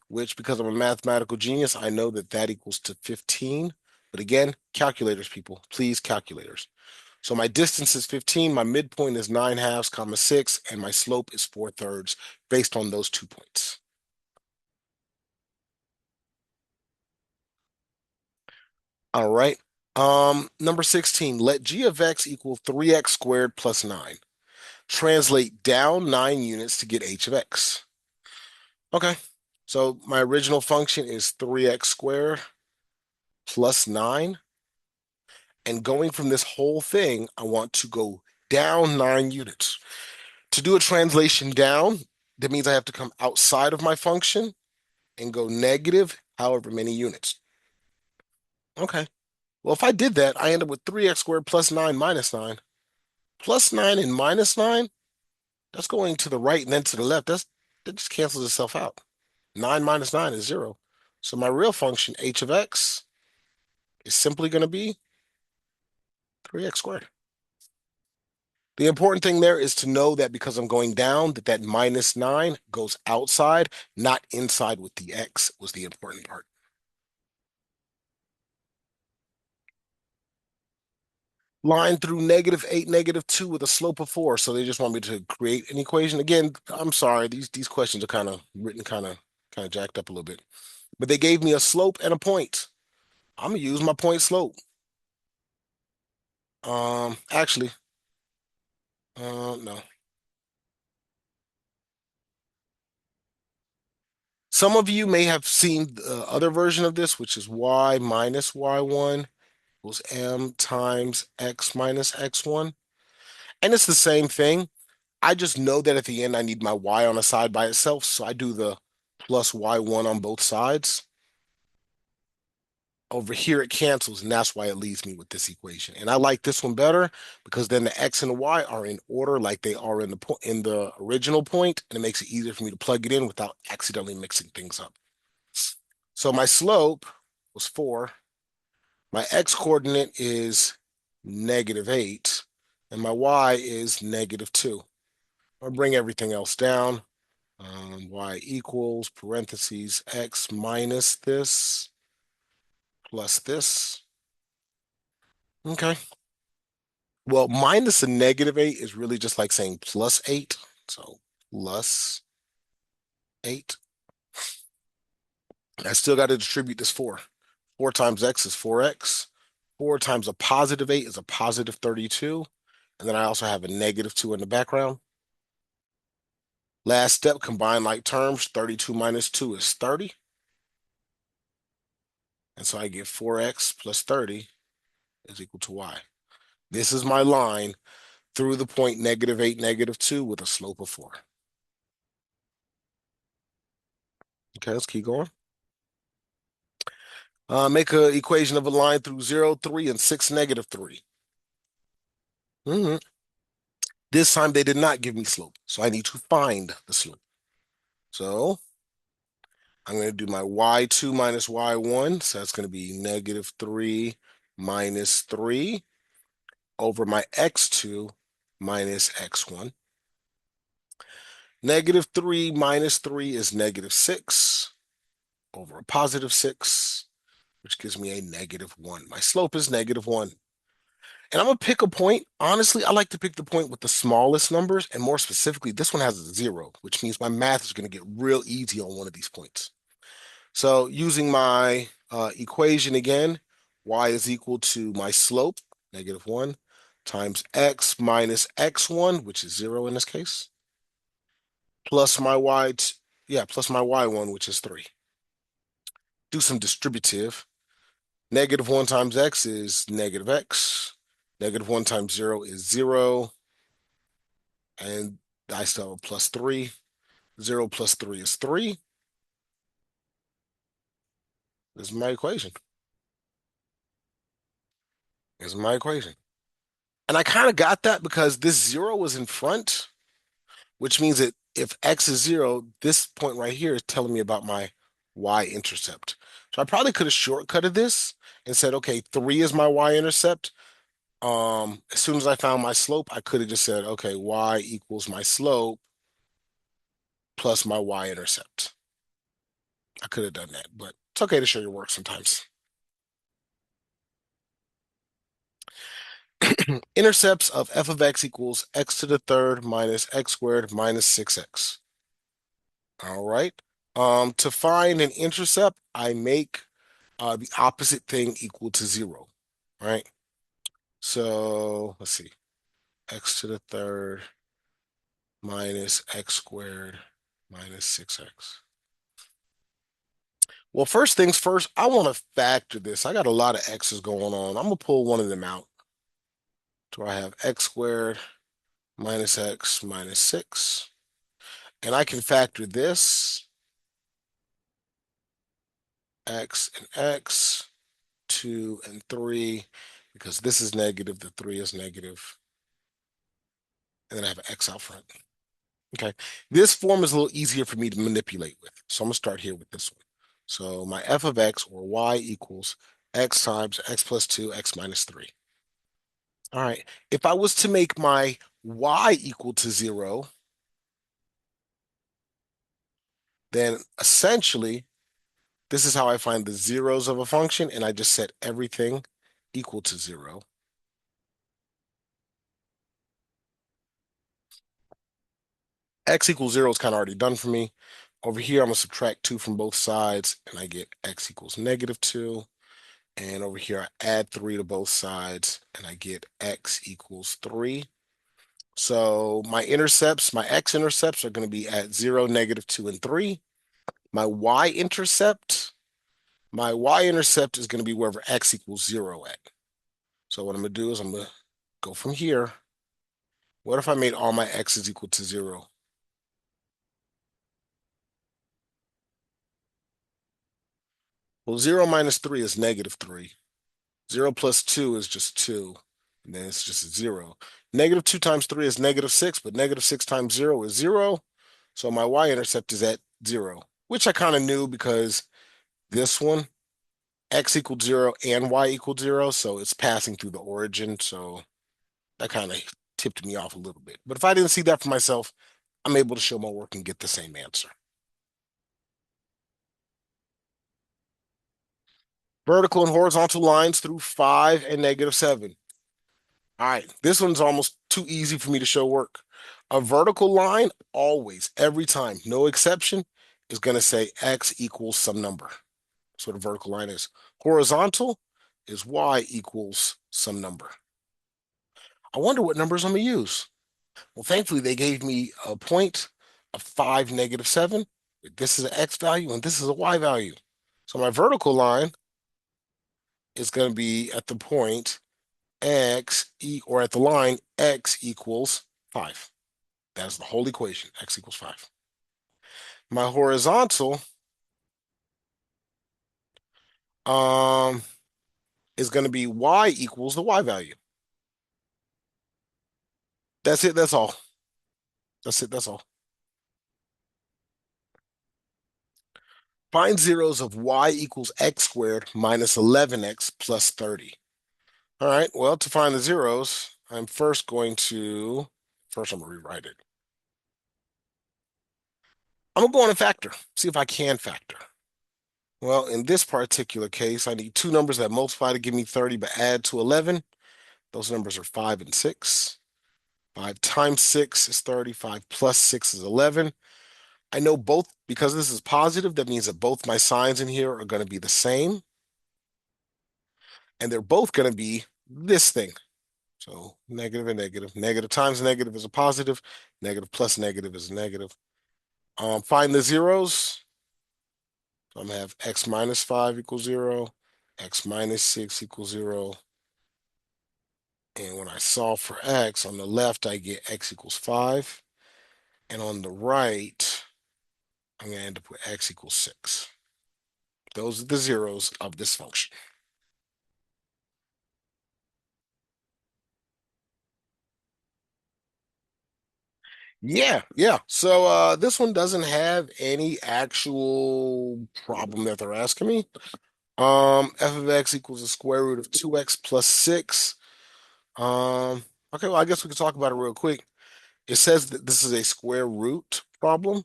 which, because I'm a mathematical genius, I know that that equals to 15. But again, calculators, people, please, calculators. So my distance is 15, my midpoint is 9 halves, comma 6, and my slope is 4/3 based on those 2 points. All right. Number 16, let g of x equal 3x squared plus 9. Translate down 9 units to get h of x. Okay. So my original function is 3x squared plus 9. And going from this whole thing, I want to go down 9 units. To do a translation down, that means I have to come outside of my function and go negative however many units. Okay. Well, if I did that, I end up with 3x squared plus 9 minus 9. Plus 9 and minus 9, that's going to the right and then to the left. That just cancels itself out. 9 minus 9 is 0. So my real function, h of x, is simply going to be 3x squared. The important thing there is to know that because I'm going down, that minus 9 goes outside, not inside with the x was the important part. Line through -8, -2 with a slope of 4. So they just want me to create an equation. Again, I'm sorry, these questions are kind of written kind of jacked up a little bit. But they gave me a slope and a point. I'm gonna use my point slope. Actually, no. Some of you may have seen the other version of this, which is y minus y1 equals m times x minus x1. And it's the same thing. I just know that at the end I need my y on a side by itself, so I do the plus y1 on both sides. Over here it cancels, and that's why it leaves me with this equation. And I like this one better because then the x and the y are in order like they are in the original point, and it makes it easier for me to plug it in without accidentally mixing things up. So my slope was 4. My x coordinate is -8, and my y is -2. I'll bring everything else down. Y equals parentheses x minus this plus this. Okay. Well, minus a -8 is really just like saying plus 8. So plus 8. I still got to distribute this 4. 4 times x is 4x. 4 times a positive 8 is a positive 32. And then I also have a -2 in the background. Last step, combine like terms. 32 minus 2 is 30. And so I get 4x plus 30 is equal to y. This is my line through the point -8, -2 with a slope of 4. Okay, let's keep going. Make an equation of a line through 0, 3, and 6, -3. Mhm. This time they did not give me slope, so I need to find the slope. So I'm going to do my y2 minus y1. So that's going to be -3 minus 3 over my x2 minus x1. -3 minus 3 is -6 over a +6, which gives me a -1. My slope is -1. And I'm going to pick a point. Honestly, I like to pick the point with the smallest numbers. And more specifically, this one has a 0, which means my math is going to get real easy on one of these points. So using my equation again, y is equal to my slope, -1, times x minus x1, which is 0 in this case, plus my plus my y1, which is 3. Do some distributive. -1 times x is -x. -1 times 0 is 0. And I still have a plus 3. 0 plus 3 is 3. This is my equation. This is my equation. And I kind of got that because this 0 was in front, which means that if x is 0, this point right here is telling me about my y-intercept. So I probably could have shortcutted this and said, okay, 3 is my y-intercept. As soon as I found my slope, I could have just said, okay, y equals my slope plus my y-intercept. I could have done that, but it's okay to show your work sometimes. Intercepts of f of x equals x to the third minus x squared minus 6x. All right. To find an intercept, I make the opposite thing equal to 0, right? So let's see, x to the third minus x squared minus 6x. Well, first things first, I want to factor this. I got a lot of x's going on. I'm going to pull one of them out. So I have x squared minus x minus 6. And I can factor this, x and x, 2 and 3, because this is negative, the 3 is negative, and then I have an x out front. Okay, this form is a little easier for me to manipulate with. So I'm going to start here with this one. So my f of x, or y, equals x times x plus 2, x minus 3. All right, if I was to make my y equal to 0, then essentially this is how I find the zeros of a function, and I just set everything equal to 0. X equals 0 is kind of already done for me. Over here, I'm going to subtract 2 from both sides, and I get x equals -2. And over here, I add 3 to both sides, and I get x equals 3. So my intercepts, my x-intercepts are going to be at 0, -2, and 3. My y-intercept, my y-intercept is going to be wherever x equals 0 at. So what I'm going to do is I'm going to go from here. What if I made all my x's equal to 0? Well, 0 minus 3 is -3. 0 plus 2 is just 2, and then it's just a 0. -2 times 3 is -6, but -6 times 0 is 0. So my y-intercept is at 0, which I kind of knew because this one, x equals 0 and y equals 0, so it's passing through the origin. So that kind of tipped me off a little bit. But if I didn't see that for myself, I'm able to show my work and get the same answer. Vertical and horizontal lines through 5 and -7. All right, this one's almost too easy for me to show work. A vertical line, always, every time, no exception, is going to say x equals some number. That's what a vertical line is. Horizontal is y equals some number. I wonder what numbers I'm going to use. Well, thankfully, they gave me a point of 5, -7. This is an x value, and this is a y value. So my vertical line is going to be at the point or at the line x equals 5. That's the whole equation, x equals 5. My horizontal um, is going to be y equals the y value. That's it. That's all. That's it. That's all. Find zeros of y equals x squared minus 11x plus 30. All right. Well, to find the zeros, first I'm going to rewrite it. I'm going to go on a factor, see if I can factor. Well, in this particular case, I need two numbers that multiply to give me 30 but add to 11. Those numbers are 5 and 6. 5 times 6 is 30. 5 plus 6 is 11. I know both, because this is positive, that means that both my signs in here are going to be the same. And they're both going to be this thing. So negative and negative. Negative times negative is a positive. Negative plus negative is a negative. Find the zeros. So I'm going to have x minus 5 equals 0. X minus 6 equals 0. And when I solve for x, on the left, I get x equals 5. And on the right, I'm going to end up with x equals 6. Those are the zeros of this function. Yeah, yeah. So this one doesn't have any actual problem that they're asking me. F of x equals the square root of 2x plus 6. Okay, well, I guess we can talk about it real quick. It says that this is a square root problem,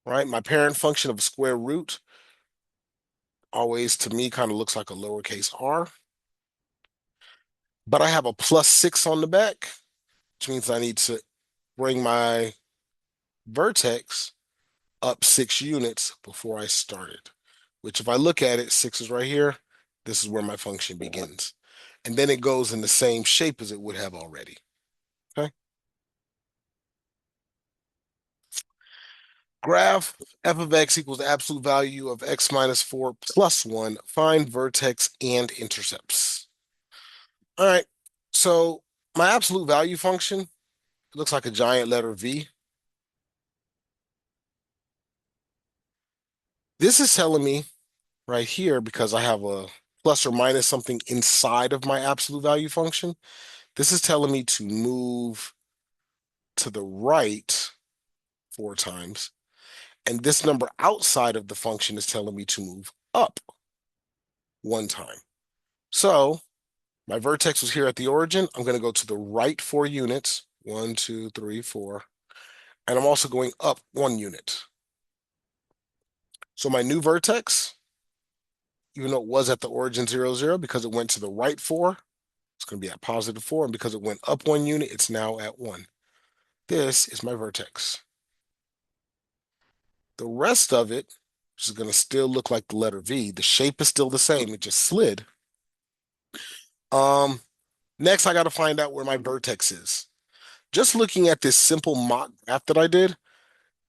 right? My parent function of a square root always, to me, kind of looks like a lowercase r. But I have a plus 6 on the back, which means I need to bring my vertex up 6 units before I started, which if I look at it, 6 is right here. This is where my function begins. And then it goes in the same shape as it would have already. Okay. Graph f of x equals the absolute value of x minus 4 plus 1. Find vertex and intercepts. All right. So my absolute value function, it looks like a giant letter V. This is telling me right here, because I have a plus or minus something inside of my absolute value function, this is telling me to move to the right 4 times. And this number outside of the function is telling me to move up 1 time. So my vertex was here at the origin. I'm going to go to the right 4 units. 1, 2, 3, 4. And I'm also going up 1 unit. So my new vertex, even though it was at the origin 0, 0, because it went to the right 4, it's going to be at positive 4. And because it went up 1 unit, it's now at 1. This is my vertex. The rest of it, which is going to still look like the letter V, the shape is still the same. It just slid. Um, Next, I got to find out where my vertex is. Just looking at this simple mock graph that I did,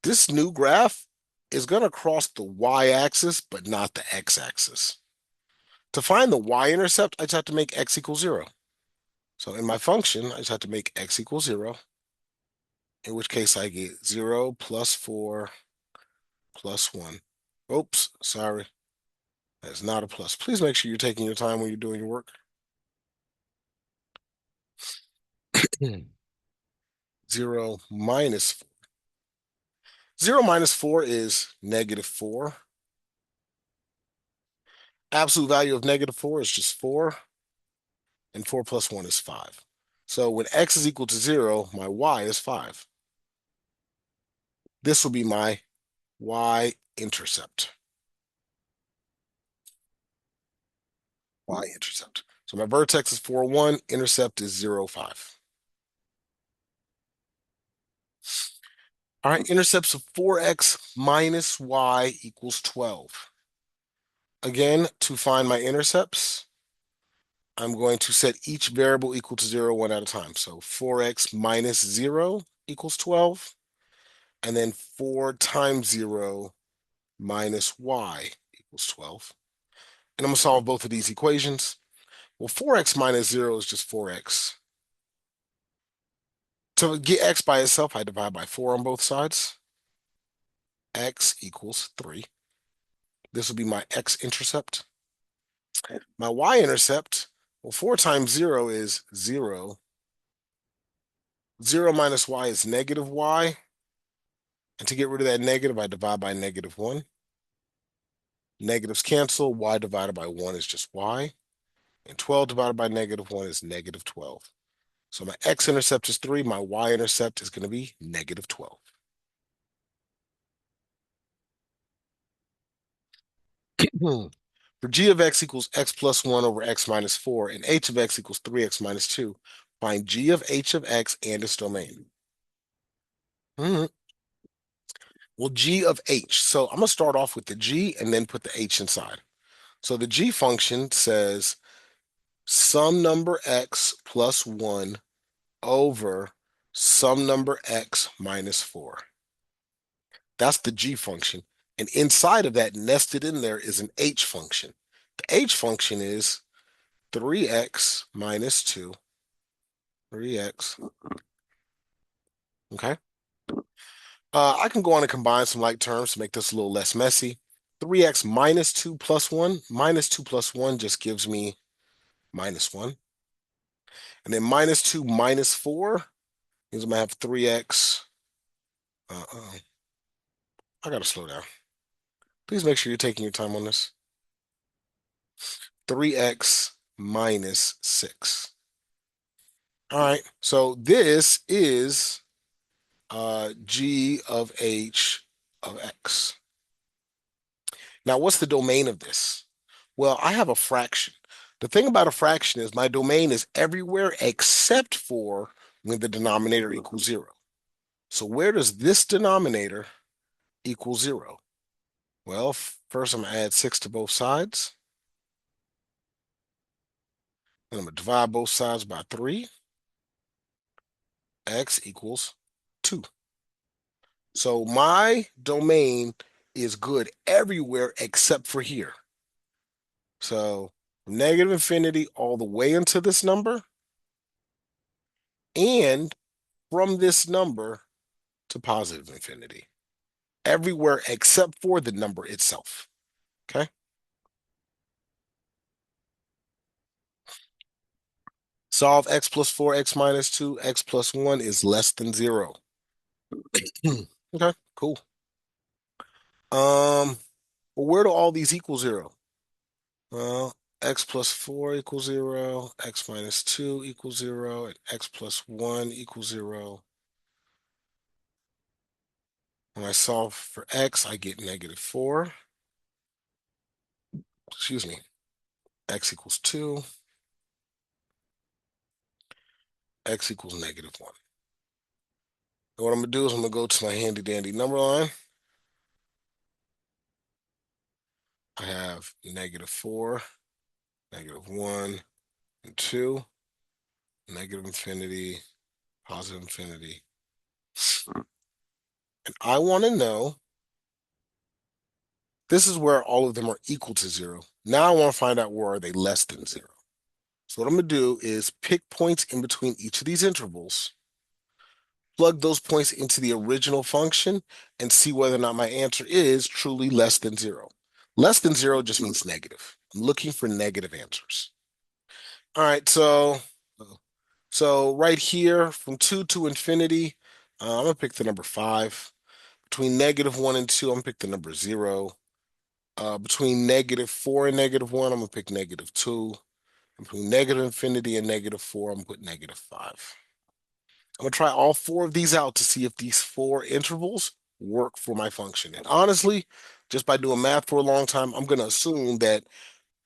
this new graph is going to cross the y-axis, but not the x-axis. To find the y-intercept, I just have to make x equals 0. So in my function, I just have to make x equals 0, in which case I get 0 plus 4 plus 1. Oops, sorry. That's not a plus. Please make sure you're taking your time when you're doing your work. 0 minus 4. 0 minus 4 is negative 4. Absolute value of negative 4 is just 4. And 4 plus 1 is 5. So when x is equal to 0, my y is 5. This will be my y-intercept. Y-intercept. So my vertex is 4, 1. Intercept is 0, 5. All right, intercepts of 4x minus y equals 12. Again, to find my intercepts, I'm going to set each variable equal to 0 one at a time. So 4x minus 0 equals 12. And then 4 times 0 minus y equals 12. And I'm going to solve both of these equations. Well, 4x minus 0 is just 4x. To get x by itself, I divide by 4 on both sides. X equals 3. This will be my x-intercept. My y-intercept, well, 4 times 0 is 0. 0 minus y is negative y. And to get rid of that negative, I divide by negative 1. Negatives cancel. Y divided by 1 is just y. And 12 divided by negative 1 is negative 12. So my x-intercept is 3. My y-intercept is going to be negative 12. For g of x equals x plus 1 over x minus 4 and h of x equals 3x minus 2, find g of h of x and its domain. Mhm. Well, g of h. So I'm going to start off with the g and then put the h inside. So the g function says some number x plus 1 over some number x minus 4. That's the g function. And inside of that, nested in there, is an h function. The h function is 3x minus 2. 3x. Okay. I can go on and combine some like terms to make this a little less messy. 3x minus 2 plus 1. Minus 2 plus 1 just gives me minus 1. And then minus 2 minus 4 means I'm going to have 3x. Uh-uh. I got to slow down. Please make sure you're taking your time on this. 3x minus 6. All right. So this is g of h of x. Now, what's the domain of this? Well, I have a fraction. The thing about a fraction is my domain is everywhere except for when the denominator equals 0. So where does this denominator equal 0? Well, first I'm going to add 6 to both sides. Then I'm going to divide both sides by 3. X equals 2. So my domain is good everywhere except for here. So from negative infinity all the way into this number, and from this number to positive infinity. Everywhere except for the number itself. Okay? Solve x plus 4, x minus 2, x plus 1 is less than 0. Okay, cool. Well, where do all these equal 0? Well, x plus 4 equals 0, x minus 2 equals 0, and x plus 1 equals 0. When I solve for x, I get negative 4. Excuse me. X equals 2. X equals negative 1. And what I'm going to do is I'm going to go to my handy dandy number line. I have negative 4, negative 1, and 2, negative infinity, positive infinity. And I want to know, this is where all of them are equal to 0. Now I want to find out where are they less than 0. So what I'm going to do is pick points in between each of these intervals, plug those points into the original function, and see whether or not my answer is truly less than 0. Less than 0 just means negative. I'm looking for negative answers. All right, so right here from 2 to infinity, I'm going to pick the number 5. Between negative 1 and 2, I'm going to pick the number 0. Between negative 4 and negative 1, I'm going to pick negative 2. And between negative infinity and negative 4, I'm going to put negative 5. I'm going to try all 4 of these out to see if these 4 intervals work for my function. And honestly, just by doing math for a long time, I'm going to assume that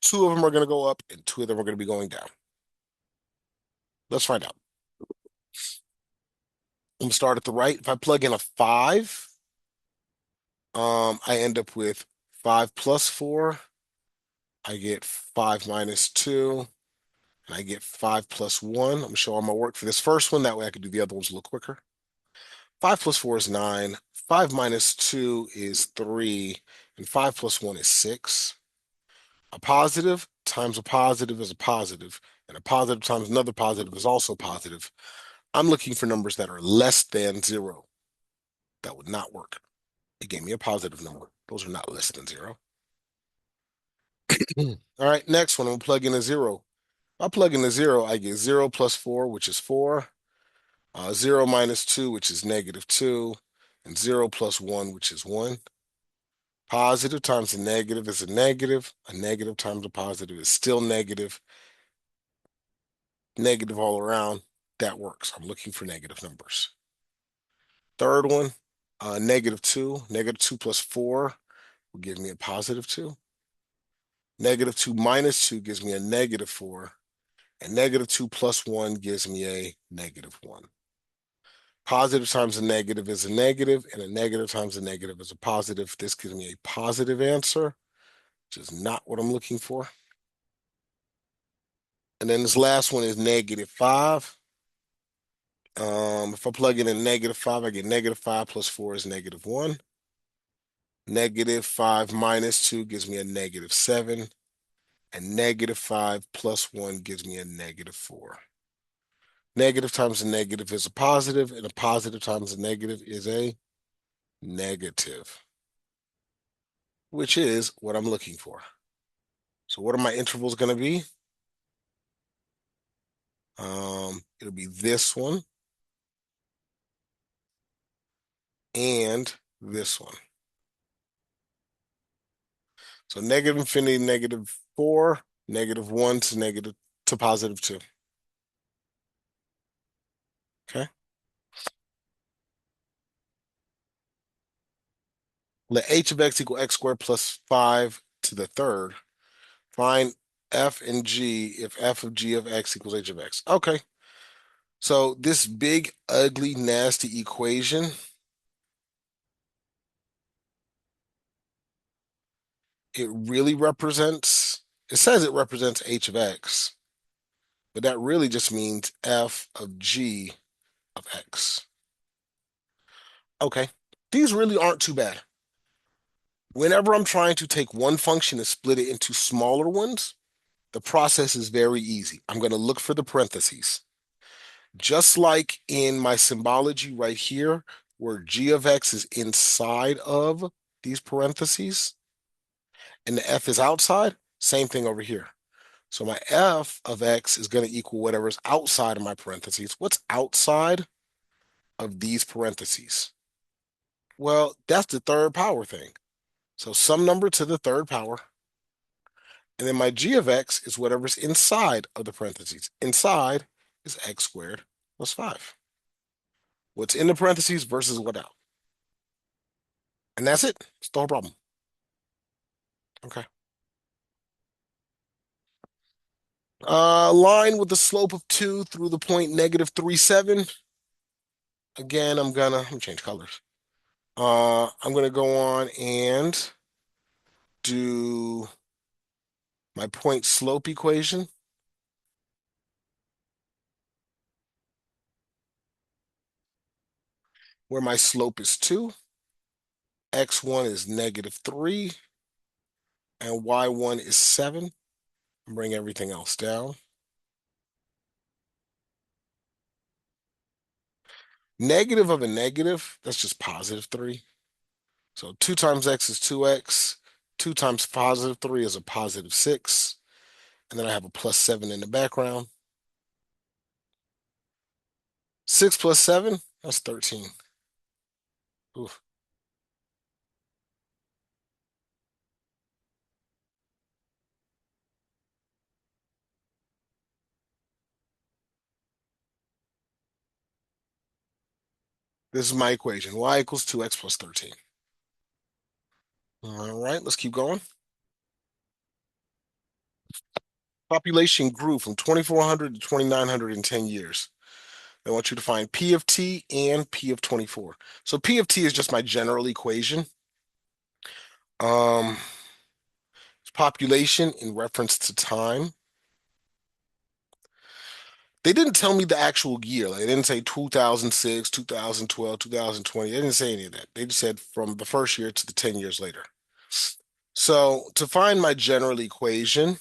2 of them are going to go up and 2 of them are going to be going down. Let's find out. I'm gonna start at the right. If I plug in a 5, I end up with 5 plus 4. I get 5 minus 2, and I get 5 plus 1. I'm gonna show all my work for this first one. That way I can do the other ones a little quicker. 5 plus 4 is 9. 5 minus 2 is 3, and 5 plus 1 is 6. A positive times a positive is a positive, and a positive times another positive is also positive. I'm looking for numbers that are less than 0. That would not work. It gave me a positive number. Those are not less than 0. All right, next one, I'm gonna plug in a zero. If I plug in a zero, I get 0 plus 4, which is 4, 0 minus 2, which is -2, and 0 plus 1, which is 1. Positive times a negative is a negative. A negative times a positive is still negative. Negative all around. That works. I'm looking for negative numbers. Third one, -2. -2 plus 4 will give me a +2. -2 minus 2 gives me a -4. And -2 plus 1 gives me a -1. Positive times a negative is a negative, and a negative times a negative is a positive. This gives me a positive answer, which is not what I'm looking for. And then this last one is -5. If I plug in a -5, I get -5 plus 4 is -1. -5 minus 2 gives me a -7. And -5 plus 1 gives me a -4. Negative times a negative is a positive, and a positive times a negative is a negative, which is what I'm looking for. So what are my intervals going to be? It'll be this one and this one. So -infinity, -4, -1 to negative to +2. Okay. Let h of x equal x squared plus 5 to the third. Find f and g if f of g of x equals h of x. Okay. So this big, ugly, nasty equation, it says it represents h of x, but that really just means f of g of x. Okay. These really aren't too bad. Whenever I'm trying to take one function and split it into smaller ones, the process is very easy. I'm going to look for the parentheses. Just like in my symbology right here, where g of x is inside of these parentheses and the f is outside, same thing over here. So my f of x is going to equal whatever's outside of my parentheses. What's outside of these parentheses? Well, that's the third power thing. So some number to the third power. And then my g of x is whatever's inside of the parentheses. Inside is x squared plus 5. What's in the parentheses versus what out. And that's it. It's the whole problem. Okay. Line with the slope of 2 through the point -3, 7. Again, I'm gonna change colors. I'm gonna go on and do my point slope equation, where my slope is 2, x1 is -3, and y1 is 7. Bring everything else down. Negative of a negative, that's just +3. So 2 times x is 2x. 2 times +3 is a +6. And then I have a +7 in the background. 6 plus 7, that's 13. Oof. This is my equation. Y equals 2x plus 13. All right, let's keep going. Population grew from 2,400 to 2,900 in 10 years. I want you to find P of t and P of 24. So P of t is just my general equation. Um, it's population in reference to time. They didn't tell me the actual year. Like, they didn't say 2006, 2012, 2020. They didn't say any of that. They just said from the first year to the 10 years later. So to find my general equation,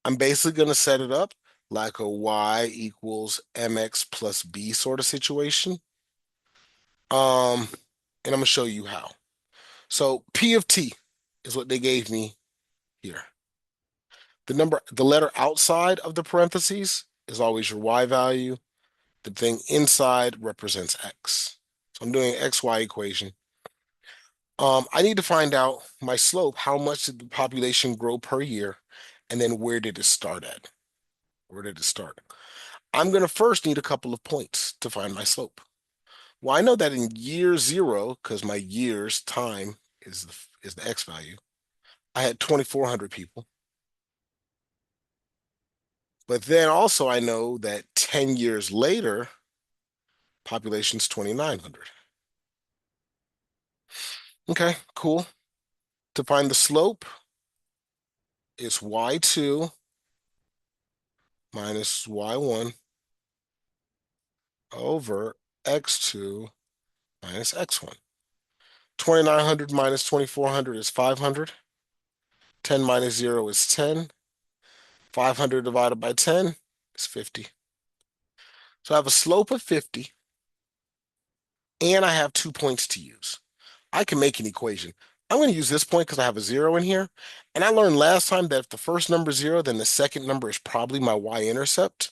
I'm basically going to set it up like a y equals mx plus b sort of situation. And I'm going to show you how. So P of t is what they gave me here. The letter outside of the parentheses is always your y value. The thing inside represents x. So I'm doing an xy equation. I need to find out my slope. How much did the population grow per year? And then where did it start at? Where did it start? I'm going to first need a couple of points to find my slope. Well, I know that in year zero, because my years time is the x value, I had 2,400 people. But then also I know that 10 years later, population's 2,900. Okay, cool. To find the slope, it's y2 minus y1 over x2 minus x1. 2,900 minus 2,400 is 500. 10 minus 0 is 10. 500 divided by 10 is 50. So I have a slope of 50, and I have 2 points to use. I can make an equation. I'm going to use this point because I have a 0 in here. And I learned last time that if the first number is 0, then the second number is probably my y-intercept.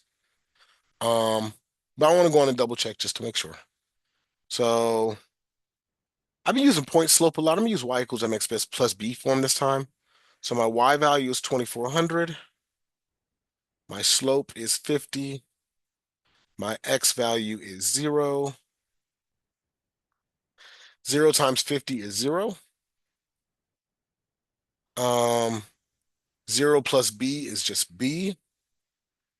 Um, but I want to go on and double check just to make sure. So I've been using point slope a lot. I'm going to use y equals mx plus b form this time. So my y value is 2,400. My slope is 50. My x value is 0. 0 times 50 is 0. Um, 0 plus b is just b.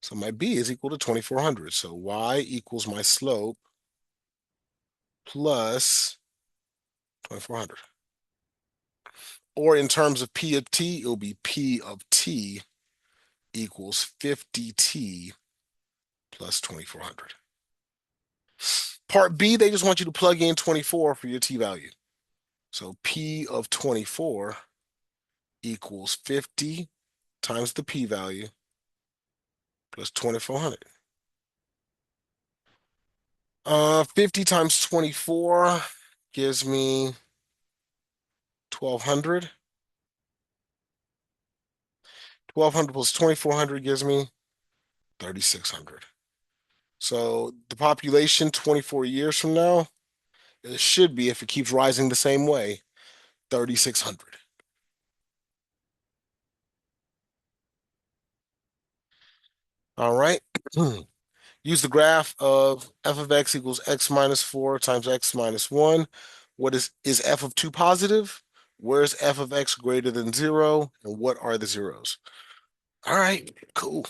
So my b is equal to 2,400. So y equals my slope plus 2,400. Or in terms of p of t, it'll be p of t equals 50t plus 2,400. Part B, they just want you to plug in 24 for your t value. So p of 24 equals 50 times the p value plus 2,400. 50 times 24 gives me 1,200. 1,200 plus 2,400 gives me 3,600. So the population 24 years from now, it should be, if it keeps rising the same way, 3,600. All right. Use the graph of f of x equals x minus 4 times x minus 1. What is f of 2 positive? Where is f of x greater than 0? And what are the zeros? All right, cool.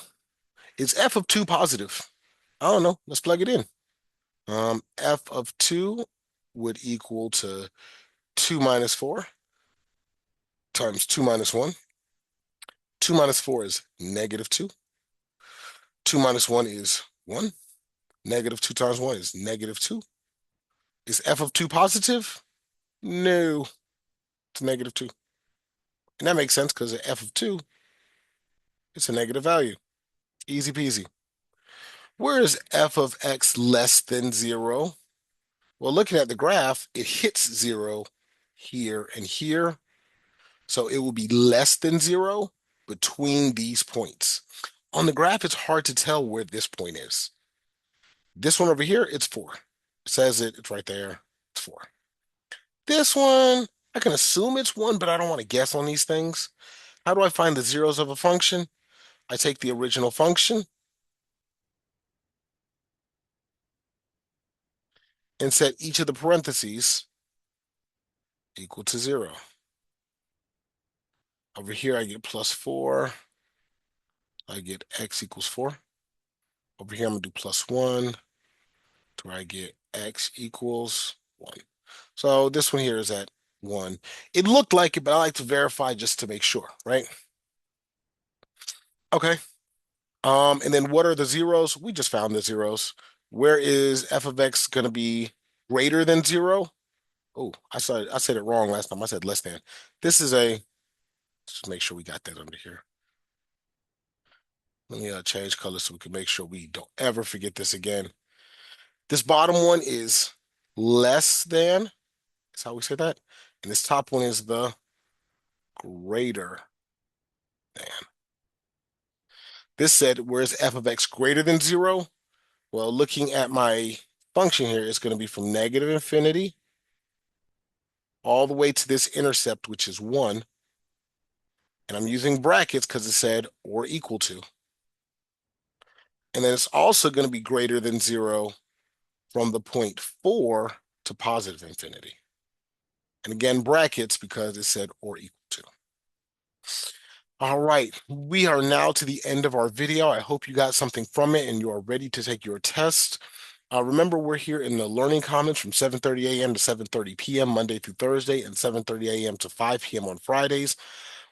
Is f of 2 positive? I don't know. Let's plug it in. F of 2 would equal to 2 minus 4 times 2 minus 1. 2 minus 4 is negative 2. 2 minus 1 is 1. Negative 2 times 1 is negative 2. Is f of 2 positive? No, it's negative 2. And that makes sense because f of 2, it's a negative value. Easy peasy. Where is f of x less than 0? Well, looking at the graph, it hits 0 here and here. So it will be less than 0 between these points. On the graph, it's hard to tell where this point is. This one over here, it's 4. It says it's right there. It's 4. This one, I can assume it's 1, but I don't want to guess on these things. How do I find the zeros of a function? I take the original function and set each of the parentheses equal to 0. Over here, I get plus 4. I get x equals 4. Over here, I'm going to do plus 1 to where I get x equals 1. So this one here is at 1. It looked like it, but I like to verify just to make sure, right? Okay. And then what are the zeros? We just found the zeros. Where is f of x going to be greater than 0? Oh, I said it wrong last time. I said less than. This is a, just make sure we got that under here. Let me change colors so we can make sure we don't ever forget this again. This bottom one is less than. That's how we say that. And this top one is the greater than. This said, where is f of x greater than 0? Well, looking at my function here, it's going to be from negative infinity all the way to this intercept, which is 1. And I'm using brackets because it said or equal to. And then it's also going to be greater than 0 from the point 4 to positive infinity. And again, brackets because it said or equal to. All right, we are now to the end of our video. I hope you got something from it and you are ready to take your test. Remember, we're here in the Learning Commons from 7:30 a.m. to 7:30 p.m. Monday through Thursday and 7:30 a.m. to 5 p.m. on Fridays.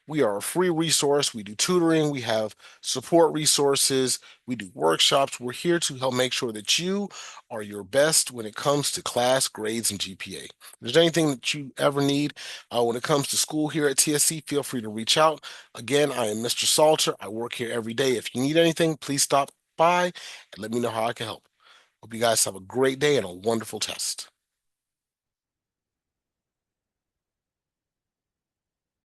We are a free resource. We do tutoring. We have support resources. We do workshops. We're here to help make sure that you are your best when it comes to class, grades, and GPA. If there's anything that you ever need when it comes to school here at TSC, feel free to reach out. Again, I am Mr. Salter. I work here every day. If you need anything, please stop by and let me know how I can help. Hope you guys have a great day and a wonderful test.